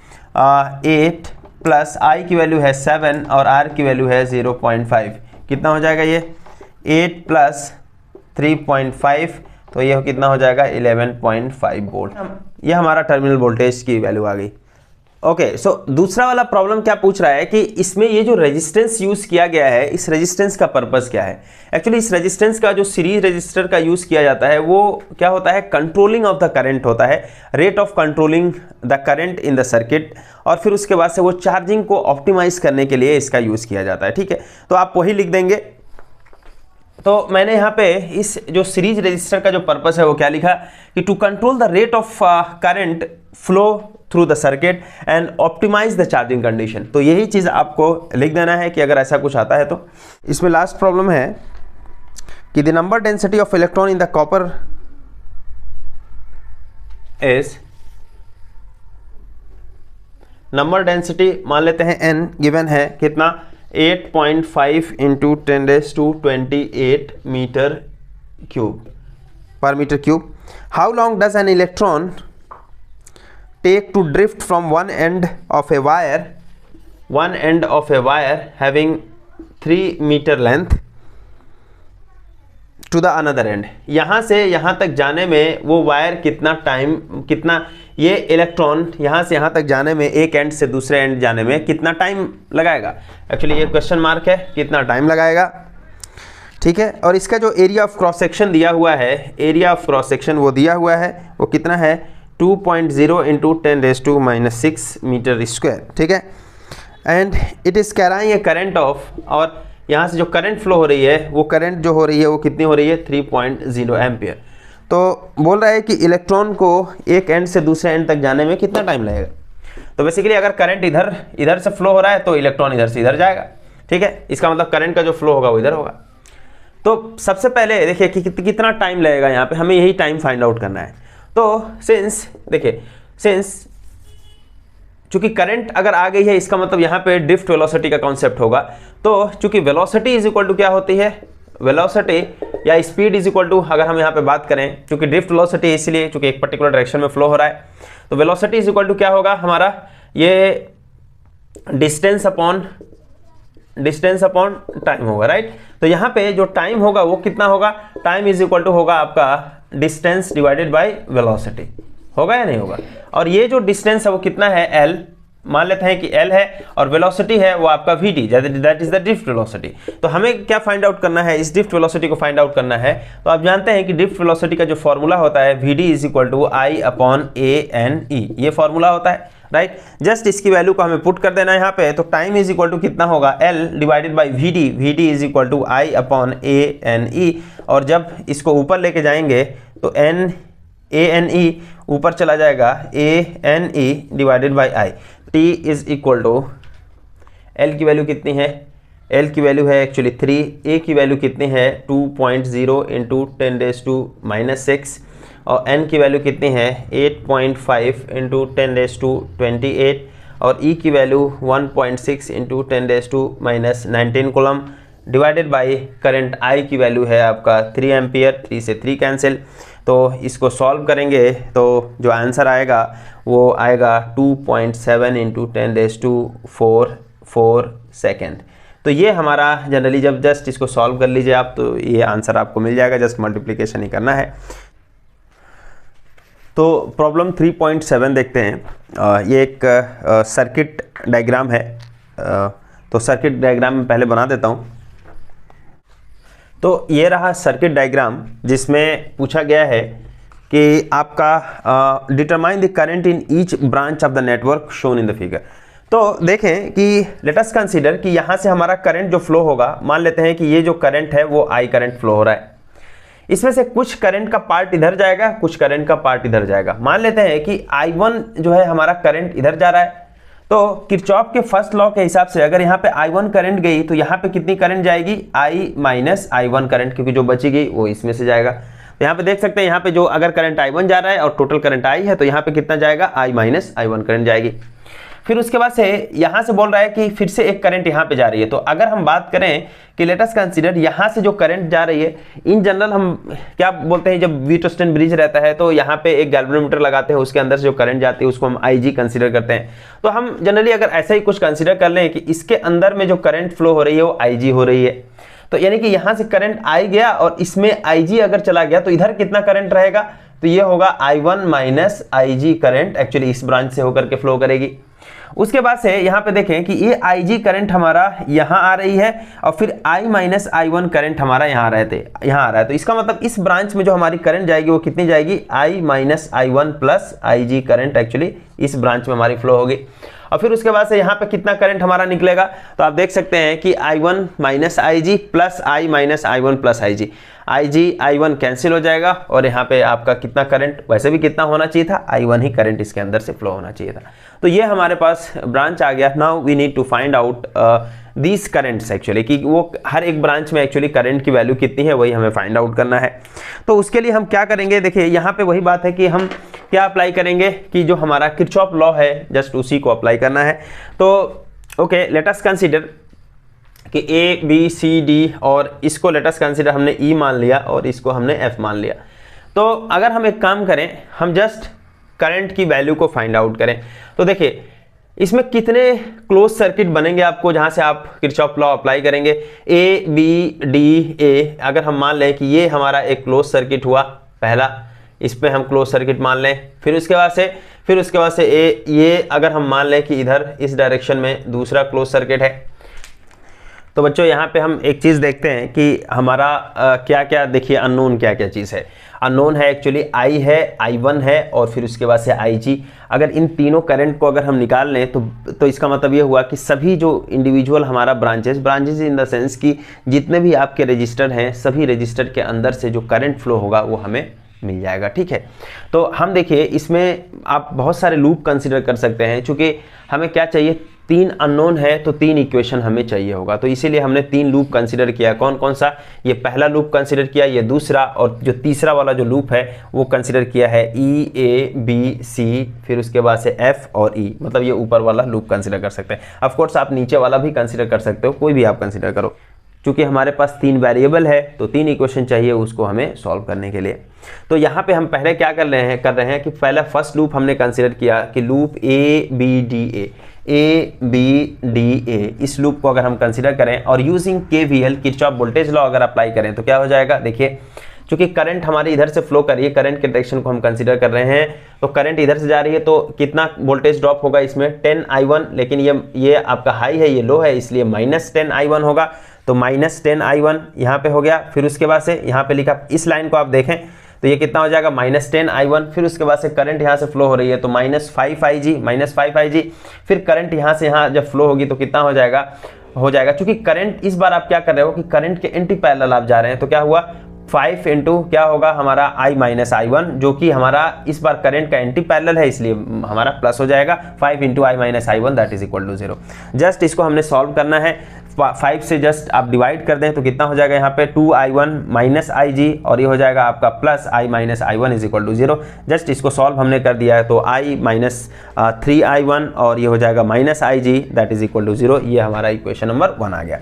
8 plus I की value है 7 और R की वैल्यू है 0.5, कितना हो जाएगा ये 8 प्लस 3.5, तो ये कितना हो जाएगा 11.5 वोल्ट। ये हमारा टर्मिनल वोल्टेज की वैल्यू आ गई। ओके, सो दूसरा वाला प्रॉब्लम क्या पूछ रहा है कि इसमें ये जो रेजिस्टेंस यूज किया गया है, इस रेजिस्टेंस का पर्पस क्या है। एक्चुअली इस रेजिस्टेंस का जो सीरीज रेजिस्टर का यूज किया जाता है वो क्या होता है, कंट्रोलिंग ऑफ द करंट होता है, rate of controlling the current in the circuit, और फिर उसके बाद से वो चार्जिंग को ऑप्टिमाइज करने के लिए इसका यूज किया जाता है। ठीक है, तो आप वही लिख देंगे। तो मैंने यहाँ पे इस जो सीरीज रेजिस्टर का जो पर्पस है वो क्या लिखा कि to control the rate of current flow through the circuit and optimise the charging condition. तो यही चीज आपको लिख देना है कि अगर ऐसा कुछ आता है तो। इसमें लास्ट प्रॉब्लम है कि the number density of electron in the copper is, number density मान लेते हैं n गिवन है कितना 8.5 इंटू 10⁻28 मीटर क्यूब पर metre cube. How long does an electron take to drift from one end of a wire having 3 meter length to the another end। यहाँ से यहाँ तक जाने में वो वायर कितना टाइम, कितना ये इलेक्ट्रॉन यहाँ से यहाँ तक जाने में, एक एंड से दूसरे एंड जाने में कितना टाइम लगाएगा। एक्चुअली ये क्वेश्चन मार्क है, कितना टाइम लगाएगा। ठीक है, और इसका जो एरिया ऑफ क्रॉस सेक्शन दिया हुआ है, एरिया ऑफ क्रॉस सेक्शन वो दिया हुआ है, वो कितना है 2.0 इंटू 10⁻⁻6 मीटर स्क्वायर। ठीक है, and it is carrying a current of, और यहाँ से जो करंट फ्लो हो रही है वो करंट जो हो रही है वो कितनी हो रही है 3.0 एम्पियर। तो बोल रहा है कि इलेक्ट्रॉन को एक एंड से दूसरे एंड तक जाने में कितना टाइम लगेगा। तो बेसिकली अगर करंट इधर से फ्लो हो रहा है तो इलेक्ट्रॉन इधर से इधर जाएगा। ठीक है, इसका मतलब करंट का जो फ्लो होगा वो इधर होगा। तो सबसे पहले देखिए कि कितना टाइम लगेगा, यहाँ पे हमें यही टाइम फाइंड आउट करना है। तो सिंस चूंकि करंट अगर आ गई है, इसका मतलब यहाँ पे ड्रिफ्ट वेलोसिटी का कॉन्सेप्ट होगा। तो चूंकि वेलोसिटी इज इक्वल टू क्या होती है, वेलोसिटी या स्पीड इज इक्वल टू, अगर हम यहाँ पे बात करें, चूंकि ड्रिफ्ट वेलोसिटी इसलिए चूंकि एक पर्टिकुलर डायरेक्शन में फ्लो हो रहा है, तो वेलोसिटी इज इक्वल टू क्या होगा हमारा, ये डिस्टेंस अपॉन टाइम होगा, राइट। तो यहाँ पे जो टाइम होगा वो कितना होगा, टाइम इज इक्वल टू होगा आपका डिस्टेंस डिवाइडेड बाय वेलोसिटी, होगा या नहीं होगा। और ये जो डिस्टेंस है वो कितना है L, मान लेते हैं कि L है और वेलोसिटी है वो आपका Vd, that is the drift velocity. तो हमें क्या फाइंड आउट करना है, इस ड्रिफ्ट वेलोसिटी को फाइंड आउट करना है। तो आप जानते हैं कि ड्रिफ्ट वेलोसिटी का जो फॉर्मूला होता है Vd is equal to I/ANE, ये फॉर्मूला होता है, राइट। जस्ट इसकी वैल्यू को हमें पुट कर देना है यहाँ पे। तो टाइम इज इक्वल टू कितना होगा, L divided by Vd, Vd is equal to I/ANE, और जब इसको ऊपर लेके जाएंगे तो ANE ऊपर चला जाएगा, ANE divided by I। T is equal to L की वैल्यू कितनी है, L की वैल्यू है एक्चुअली 3, A की वैल्यू कितनी है 2.0 इंटू 10⁻⁻⁶, और N की वैल्यू कितनी है 8.5 इंटू 10⁻28, और E की value 1.6 into 10⁻⁻19 coulomb, divided by current I की वैल्यू है आपका 3 एम्पियर, 3 से 3 कैंसिल। तो इसको सॉल्व करेंगे तो जो आंसर आएगा वो आएगा 2.7 इंटू 10⁻⁴ सेकेंड। तो ये हमारा जनरली जब जस्ट इसको सॉल्व कर लीजिए आप तो ये आंसर आपको मिल जाएगा, जस्ट मल्टीप्लिकेशन ही करना है। तो प्रॉब्लम 3.7 देखते हैं। ये एक सर्किट डायग्राम है, तो सर्किट डायग्राम में पहले बना देता हूँ। तो ये रहा सर्किट डायग्राम जिसमें पूछा गया है कि आपका determine the current in each branch of the network shown in the figure. तो देखें कि लेट अस कंसीडर कि यहाँ से हमारा करंट जो फ्लो होगा, मान लेते हैं कि ये जो करंट है वो I करंट फ्लो हो रहा है। इसमें से कुछ करंट का पार्ट इधर जाएगा, कुछ करंट का पार्ट इधर जाएगा। मान लेते हैं कि I1 जो है हमारा करंट इधर जा रहा है, तो किरचॉफ के फर्स्ट लॉ के हिसाब से अगर यहाँ पे I1 करंट गई तो यहाँ पे कितनी करंट जाएगी, I-I1 करंट, क्योंकि जो बची गई वो इसमें से जाएगा। तो यहाँ पे देख सकते हैं यहाँ पे जो अगर करंट I1 जा रहा है और टोटल करंट I है तो यहाँ पे कितना जाएगा, I-I1 करंट जाएगी। फिर उसके बाद से यहाँ से बोल रहा है कि फिर से एक करंट यहाँ पे जा रही है। तो अगर हम बात करें कि लेट अस कंसीडर यहाँ से जो करंट जा रही है, इन जनरल हम क्या बोलते हैं, जब व्हीटस्टोन ब्रिज रहता है तो यहाँ पे एक गैल्वेनोमीटर लगाते हैं, उसके अंदर से जो करंट जाती है उसको हम IG कंसीडर करते हैं। तो हम जनरली अगर ऐसा ही कुछ कंसीडर कर लें कि इसके अंदर में जो करंट फ्लो हो रही है वो IG हो रही है, तो यानी कि यहाँ से करंट I गया और इसमें IG अगर चला गया तो इधर कितना करंट रहेगा, तो ये होगा I1 minus IG current actually इस ब्रांच से होकर के फ्लो करेगी। उसके बाद से यहाँ पे देखें कि ये IG करंट हमारा यहाँ आ रही है और फिर I-I1 करंट हमारा यहाँ आ रहा है। तो इसका मतलब इस ब्रांच में जो हमारी करंट जाएगी वो कितनी जाएगी, I-I1 plus IG current actually इस ब्रांच में हमारी फ्लो होगी। और फिर उसके बाद से यहाँ पे कितना करंट हमारा निकलेगा, तो आप देख सकते हैं कि I1 minus IG plus I minus I1 plus IG, I1 cancel हो जाएगा और यहाँ पे आपका कितना करंट, वैसे भी कितना होना चाहिए था, I1 ही करंट इसके अंदर से फ्लो होना चाहिए था। तो ये हमारे पास ब्रांच आ गया। Now we need to find out these currents actually, कि वो हर एक ब्रांच में एक्चुअली करंट की वैल्यू कितनी है वही हमें फाइंड आउट करना है। तो उसके लिए हम क्या करेंगे, देखिए यहाँ पे वही बात है कि हम क्या अप्लाई करेंगे कि जो हमारा किरचॉफ लॉ है जस्ट उसी को अप्लाई करना है। तो ओके, लेट अस कंसीडर कि A B C D और इसको लेट अस कंसीडर हमने E मान लिया और इसको हमने F मान लिया। तो अगर हम एक काम करें, हम जस्ट करंट की वैल्यू को फाइंड आउट करें, तो देखिए इसमें कितने क्लोज सर्किट बनेंगे आपको जहां से आप किरचॉफ लॉ अप्लाई करेंगे। A B D A अगर हम मान लें कि ये हमारा एक क्लोज सर्किट हुआ पहला, इस पे हम क्लोज सर्किट मान लें। फिर उसके बाद से ये अगर हम मान लें कि इधर इस डायरेक्शन में दूसरा क्लोज सर्किट है। तो बच्चों यहाँ पे हम एक चीज़ देखते हैं कि हमारा क्या क्या, देखिए अननोन क्या क्या चीज़ है। अननोन है एक्चुअली I है, I1 है और फिर उसके बाद से IG। अगर इन तीनों करंट को अगर हम निकाल लें तो इसका मतलब ये हुआ कि सभी जो इंडिविजुअल हमारा ब्रांचेस इन द सेंस कि जितने भी आपके रजिस्टर हैं, सभी रजिस्टर के अंदर से जो करंट फ्लो होगा वो हमें मिल जाएगा। ठीक है, तो हम देखिए इसमें आप बहुत सारे लूप कंसीडर कर सकते हैं। चूँकि हमें क्या चाहिए, 3 अननोन है तो 3 इक्वेशन हमें चाहिए होगा, तो इसीलिए हमने 3 लूप कंसीडर किया। कौन कौन सा, ये पहला लूप कंसीडर किया, ये दूसरा, और जो तीसरा वाला जो लूप है वो कंसीडर किया है E A B C, फिर उसके बाद से F और E, मतलब ये ऊपर वाला लूप कंसीडर कर सकते हैं। ऑफ कोर्स आप नीचे वाला भी कंसीडर कर सकते हो, कोई भी आप कंसीडर करो। चूँकि हमारे पास 3 वेरिएबल है तो 3 इक्वेशन चाहिए उसको हमें सॉल्व करने के लिए। तो यहाँ पे हम पहले क्या कर रहे हैं कि पहला फर्स्ट लूप हमने कंसीडर किया कि loop A B D A, इस लूप को अगर हम कंसीडर करें और using KVL Kirchhoff voltage law अगर अप्लाई करें तो क्या हो जाएगा, देखिए चूंकि करंट हमारी इधर से फ्लो कर रही है, करंट के डायरेक्शन को हम कंसीडर कर रहे हैं, तो करंट इधर से जा रही है तो कितना वोल्टेज ड्रॉप होगा इसमें 10i1, लेकिन ये आपका हाई है, ये लो है, इसलिए -10i1 होगा। तो -10i1 यहाँ पे हो गया। फिर उसके बाद से यहाँ पे लिखा, इस लाइन को आप देखें तो ये कितना हो जाएगा -10i1। फिर उसके बाद से करंट यहाँ से फ्लो हो रही है तो -5ig, फिर करंट यहाँ से यहाँ जब फ्लो होगी तो कितना हो जाएगा चूंकि करंट इस बार आप क्या कर रहे हो कि करंट के एंटी पैरेलल आप जा रहे हैं, तो क्या हुआ 5 इंटू क्या होगा हमारा i-i1, जो कि हमारा इस बार करंट का एंटी पैरेलल है, इसलिए हमारा प्लस हो जाएगा 5 into i-i1 that is equal to 0। Just इसको हमने सॉल्व करना है, 5 से जस्ट आप डिवाइड कर दें तो कितना हो जाएगा यहाँ पे 2i1 माइनस ig, और ये हो जाएगा आपका plus i-i1 is equal to 0। Just इसको सॉल्व हमने कर दिया है, तो i माइनस 3i1 और ये हो जाएगा minus ig that is equal to 0। ये हमारा इक्वेशन नंबर 1 आ गया।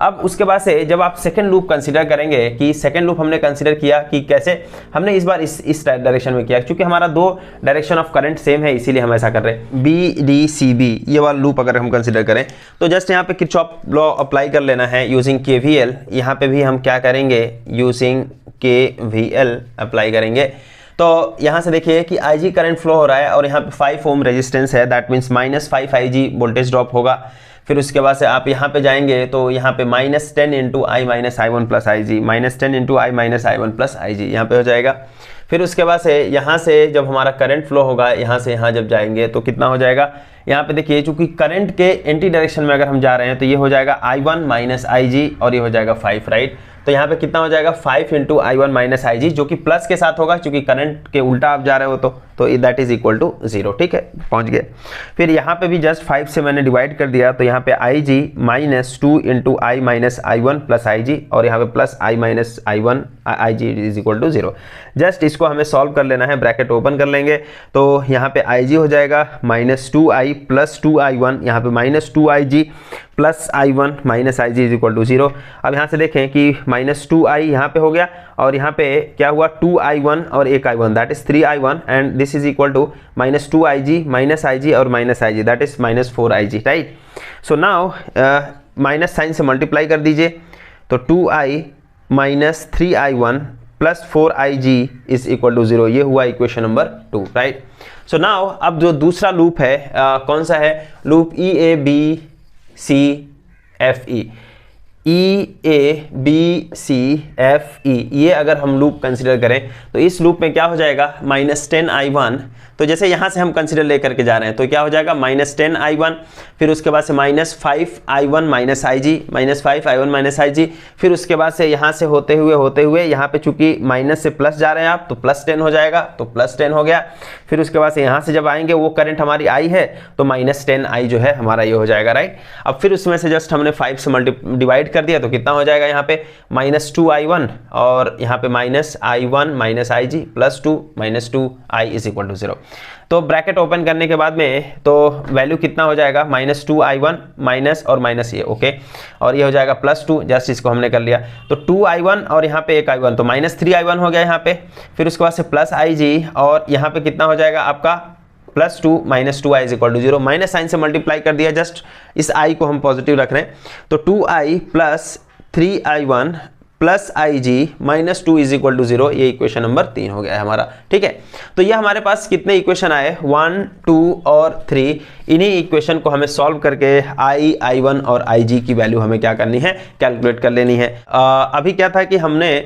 अब उसके बाद से जब आप सेकंड लूप कंसीडर करेंगे, कि सेकंड लूप हमने कंसीडर किया कि कैसे, हमने इस बार इस डायरेक्शन में किया, क्योंकि हमारा दो डायरेक्शन ऑफ करंट सेम है, इसीलिए हम ऐसा कर रहे हैं। BDCB ये वाला लूप अगर हम कंसीडर करें तो जस्ट यहाँ पे किरचॉफ लॉ अप्लाई कर लेना है यूजिंग KVL। यहाँ पे भी हम क्या करेंगे, यूजिंग KVL अप्लाई करेंगे। तो यहाँ से देखिए कि IG करंट फ्लो हो रहा है और यहाँ पे 5 ओम रेजिस्टेंस है, that means -5ig voltage drop होगा। फिर उसके बाद से आप यहाँ पे जाएंगे तो यहाँ पे -10 into i-i1 plus IG, -10 into i-i1 plus IG यहाँ पे हो जाएगा। फिर उसके बाद से यहाँ से जब हमारा करंट फ्लो होगा, यहाँ से यहाँ जब जाएंगे तो कितना हो जाएगा, यहाँ पे देखिए चूंकि करंट के एंटी डायरेक्शन में अगर हम जा रहे हैं तो ये हो जाएगा i1 माइनस IG और ये हो जाएगा 5, राइट। तो यहाँ पे कितना हो जाएगा 5 इंटू i1 माइनस IG, जो कि प्लस के साथ होगा, क्योंकि करंट के उल्टा आप जा रहे हो तो दैट इज इक्वल टू 0, ठीक है, पहुंच गए। फिर यहाँ पे भी जस्ट 5 से मैंने डिवाइड कर दिया, तो यहाँ पे IG minus 2 into i minus i1 plus IG, और यहाँ पे plus i minus i1 IG is equal to 0। Just इसको हमें सॉल्व कर लेना है, ब्रैकेट ओपन कर लेंगे तो यहाँ पे IG हो जाएगा -2i प्लस 2i1, यहाँ पे -2ig plus i1 minus IG is equal to 0। अब यहाँ से देखें कि -2i यहाँ पे हो गया और यहाँ पे क्या हुआ 2i1 और एक i1 that is 3i1 and this is equal to -2ig minus IG और minus IG that is -4ig, right. So now minus sign से मल्टीप्लाई कर दीजिए, तो 2i minus 3i1 plus 4ig is equal to 0। ये हुआ equation number 2, right. So now अब जो दूसरा लूप है कौन सा है, लूप EABCFE, EABCFE, ये अगर हम लूप कंसिडर करें तो इस लूप में क्या हो जाएगा -10i1। तो जैसे यहाँ से हम कंसिडर लेकर के जा रहे हैं तो क्या हो जाएगा -10i1, फिर उसके बाद से -5i1 minus IG, -5i1 minus IG, फिर उसके बाद से यहाँ से होते हुए यहाँ पे चूंकि माइनस से प्लस जा रहे हैं आप तो +10 हो जाएगा, तो +10 हो गया। फिर उसके बाद से यहाँ से जब आएंगे वो करंट हमारी I है तो -10i जो है हमारा ये हो जाएगा, राइट। अब फिर उसमें से जस्ट हमने 5 से डिवाइड कर दिया तो कितना हो जाएगा यहाँ पे -2i1 और यहाँ पे -i1 minus IG plus 2 -2i is equal to 0। तो ब्रैकेट ओपन करने के बाद में तो वैल्यू कितना हो जाएगा -2i1 माइनस और माइनस ये, ओके, और ये हो जाएगा +2, जस्ट इसको हमने कर लिया। तो 2i1 और यहाँ पे एक i1 तो -3i1 हो गया यहाँ पे, फिर उसके बाद से +IG और यहाँ पे कितना हो जाएगा आपका +2 -2i is equal to 0। Minus sign से मल्टीप्लाई कर दिया, जस्ट इस i को हम पॉजिटिव रख रहे हैं, तो 2i plus 3i1 plus IG -2 is equal to 0। ये इक्वेशन नंबर 3 हो गया है हमारा, ठीक है। तो ये हमारे पास कितने इक्वेशन आए 1, 2 और 3। इन्हीं इक्वेशन को हमें सॉल्व करके I, I1 और IG की वैल्यू हमें क्या करनी है, कैलकुलेट कर लेनी है। अभी क्या था कि हमने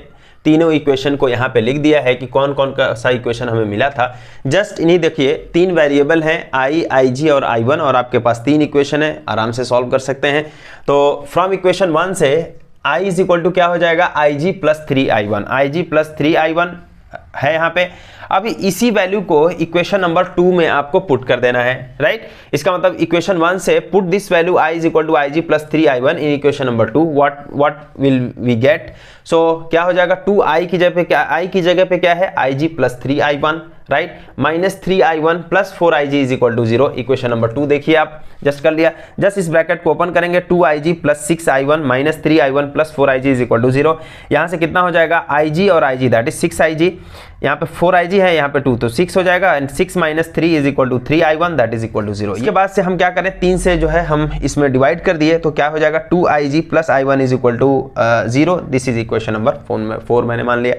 तीनों इक्वेशन को यहाँ पे लिख दिया है कि कौन कौन का सा इक्वेशन हमें मिला था। जस्ट इन्हीं देखिए 3 वेरिएबल हैं I, IG और I1 और आपके पास 3 इक्वेशन है, आराम से सॉल्व कर सकते हैं। तो फ्रॉम इक्वेशन 1 से I इज इक्वल टू क्या हो जाएगा IG plus 3i1, IG plus 3i1 है यहाँ पे। अभी इसी वैल्यू को इक्वेशन नंबर 2 में आपको पुट कर देना है, राइट। इसका मतलब इक्वेशन 1 से put this value I is equal to IG plus 3i1 in equation number 2, what will we get. So क्या हो जाएगा 2i की जगह पे क्या, I की जगह पे क्या है IG plus 3i1, right, -3i1 + 4ig is equal to 0। Equation number 2 देखिए आप, जस्ट कर लिया, जस्ट इस ब्रैकेट को ओपन करेंगे, 2ig + 6i1 - 3i1 + 4ig is equal to 0। यहाँ से कितना हो जाएगा, ig और ig दैट इज 6ig, यहाँ पे 4ig है, यहाँ पे 2 तो 6 हो जाएगा, and 6 - 3 is equal to 3i1 that is equal to 0। इसके बाद से हम क्या करें, 3 से जो है हम इसमें डिवाइड कर दिए, तो क्या हो जाएगा, 2ig + i1 is equal to 0। This is equation number 4 मैंने मान लिया।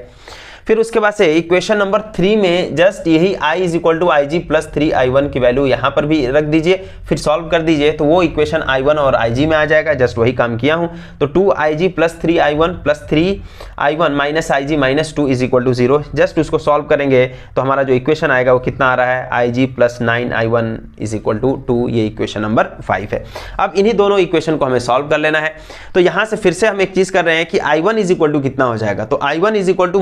फिर उसके बाद से इक्वेशन नंबर 3 में जस्ट यही i is equal to ig + 3i1 की वैल्यू यहाँ पर भी रख दीजिए, फिर सॉल्व कर दीजिए, तो वो इक्वेशन i1 और ig में आ जाएगा। जस्ट वही काम किया हूँ, तो 2ig + 3i1 + 3i1 - ig - 2 is equal to 0। Just उसको सॉल्व करेंगे तो हमारा जो इक्वेशन आएगा वो कितना आ रहा है, ig + 9i1 is equal to 2। ये इक्वेशन नंबर 5 है। अब इन्हीं दोनों इक्वेशन को हमें सॉल्व कर लेना है। तो यहाँ से फिर से हम एक चीज कर रहे हैं कि i1 इज इक्वल टू कितना हो जाएगा, तो i1 is equal to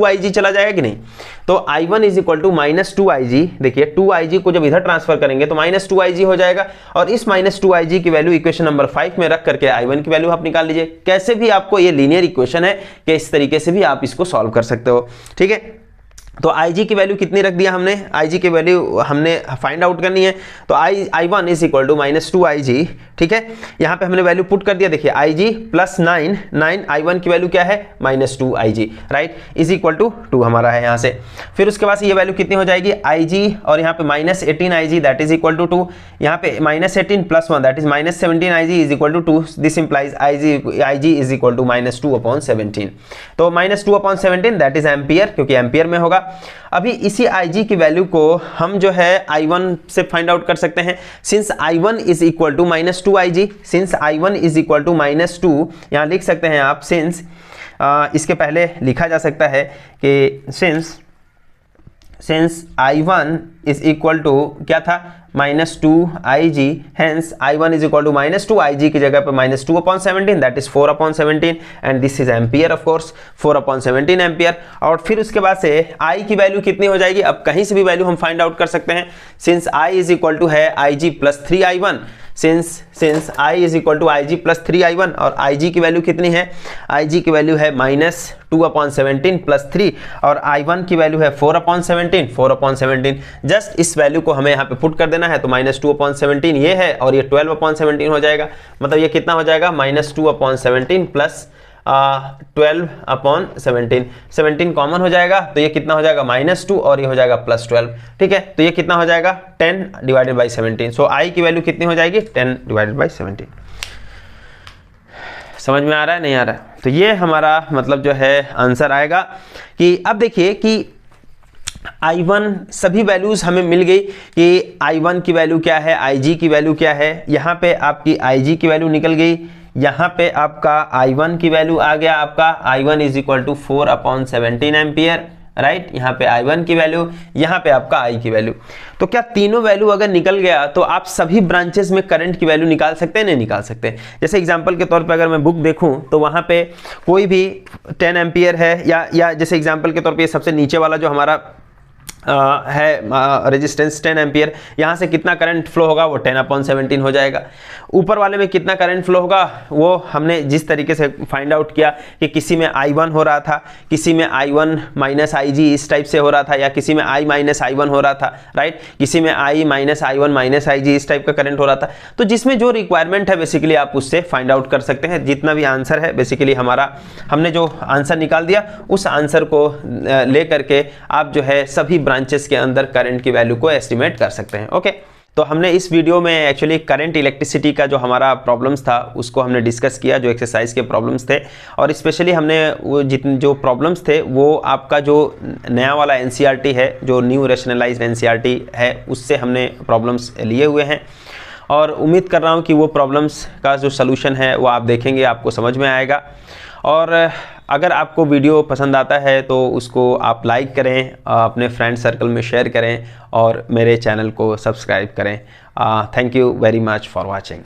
-2ig चला जाएगा कि नहीं, तो i1 is equal to -2ig। देखिए 2ig को जब इधर ट्रांसफर करेंगे तो -2ig हो जाएगा, और इस -2ig की वैल्यू इक्वेशन नंबर 5 में रख करके i1 की वैल्यू आप निकाल लीजिए। कैसे भी आपको ये लीनियर इक्वेशन है कि इस तरीके से भी आप इसको सॉल्व कर सकते हो, ठीक है। तो ig की वैल्यू कितनी रख दिया हमने, ig की वैल्यू हमने फाइंड आउट करनी है, तो i1 is equal to -2ig, ठीक है। यहाँ पे हमने वैल्यू पुट कर दिया, देखिए ig + 9 i1 की वैल्यू क्या है, -2ig, right, is equal to 2 हमारा है यहाँ से। फिर उसके बाद ये वैल्यू कितनी हो जाएगी, ig और यहाँ पे -18ig that is equal to 2, यहाँ पे -18 + 1 that is -17ig is equal to 2। This implies ig is equal to -2/17, तो -2/17 दैट इज एम्पियर, क्योंकि एम्पियर में होगा। अभी इसी ig की वैल्यू को हम जो है i1 से फाइंड आउट कर सकते हैं। Since i1 is equal to -2ig, since i1 is equal to -2, यहाँ लिख सकते हैं आप सिंस, इसके पहले लिखा जा सकता है कि since i1 is equal to क्या था, -2ig, hence i1 is equal to -2ig की जगह पे -2/17 that is 4/17, and this is ampere of course, 4/17 ampere. और फिर उसके बाद से i की वैल्यू कितनी हो जाएगी, अब कहीं से भी वैल्यू हम फाइंड आउट कर सकते हैं। Since i is equal to है ig + 3i1, since i is equal to ig + 3i1, और ig की वैल्यू कितनी है, ig की वैल्यू है -2/17 + 3, और i1 की वैल्यू है 4/17। जस्ट इस वैल्यू को हमें यहाँ पे पुट कर देना है, तो -2/17 ये है, और ये 12/17 हो जाएगा। मतलब ये कितना हो जाएगा, -2/17 + 12/17, 17 कॉमन हो जाएगा, तो ये कितना हो जाएगा, -2, और ये हो जाएगा +12, ठीक है। तो ये कितना हो जाएगा, 10/17। सो i की वैल्यू कितनी हो जाएगी, 10/17। समझ में आ रहा है, नहीं आ रहा है? तो ये हमारा मतलब जो है आंसर आएगा कि अब देखिए कि i1 सभी वैल्यूज हमें मिल गई कि i1 की वैल्यू क्या है, ig की वैल्यू क्या है। यहाँ पे आपकी ig की वैल्यू निकल गई, यहाँ पे आपका i1 की वैल्यू आ गया, आपका i1 is equal to 4/17 ampere, right. यहाँ पे i1 की वैल्यू, यहाँ पे आपका i की वैल्यू। तो क्या तीनों वैल्यू अगर निकल गया तो आप सभी ब्रांचेस में करंट की वैल्यू निकाल सकते हैं, नहीं निकाल सकते। जैसे एग्जांपल के तौर पे अगर मैं बुक देखूं तो वहाँ पे कोई भी 10 एम्पियर है, या जैसे एग्जांपल के तौर पे सबसे नीचे वाला जो हमारा है रेजिस्टेंस 10 एम्पियर, यहाँ से कितना करंट फ्लो होगा, वो 10/17 हो जाएगा। ऊपर वाले में कितना करंट फ्लो होगा, वो हमने जिस तरीके से फाइंड आउट किया कि किसी में i1 हो रहा था, किसी में i1 - ig इस टाइप से हो रहा था, या किसी में i - i1 हो रहा था, राइट, किसी में i - i1 - ig इस टाइप का करंट हो रहा था। तो जिसमें जो रिक्वायरमेंट है बेसिकली आप उससे फाइंड आउट कर सकते हैं। जितना भी आंसर है बेसिकली हमारा, हमने जो आंसर निकाल दिया उस आंसर को ले करके आप जो है सभी ब्रांचेस के अंदर करंट की वैल्यू को एस्टिमेट कर सकते हैं। ओके, तो हमने इस वीडियो में एक्चुअली करंट इलेक्ट्रिसिटी का जो हमारा प्रॉब्लम्स था उसको हमने डिस्कस किया, जो एक्सरसाइज के प्रॉब्लम्स थे, और स्पेशली हमने वो जितने जो प्रॉब्लम्स थे वो आपका जो नया वाला एनसीईआरटी है, जो न्यू रैशनलाइज्ड एनसीईआरटी है, उससे हमने प्रॉब्लम्स लिए हुए हैं। और उम्मीद कर रहा हूँ कि वो प्रॉब्लम्स का जो सलूशन है वो आप देखेंगे, आपको समझ में आएगा। और अगर आपको वीडियो पसंद आता है तो उसको आप लाइक करें, अपने फ्रेंड सर्कल में शेयर करें, और मेरे चैनल को सब्सक्राइब करें। Thank you very much for watching.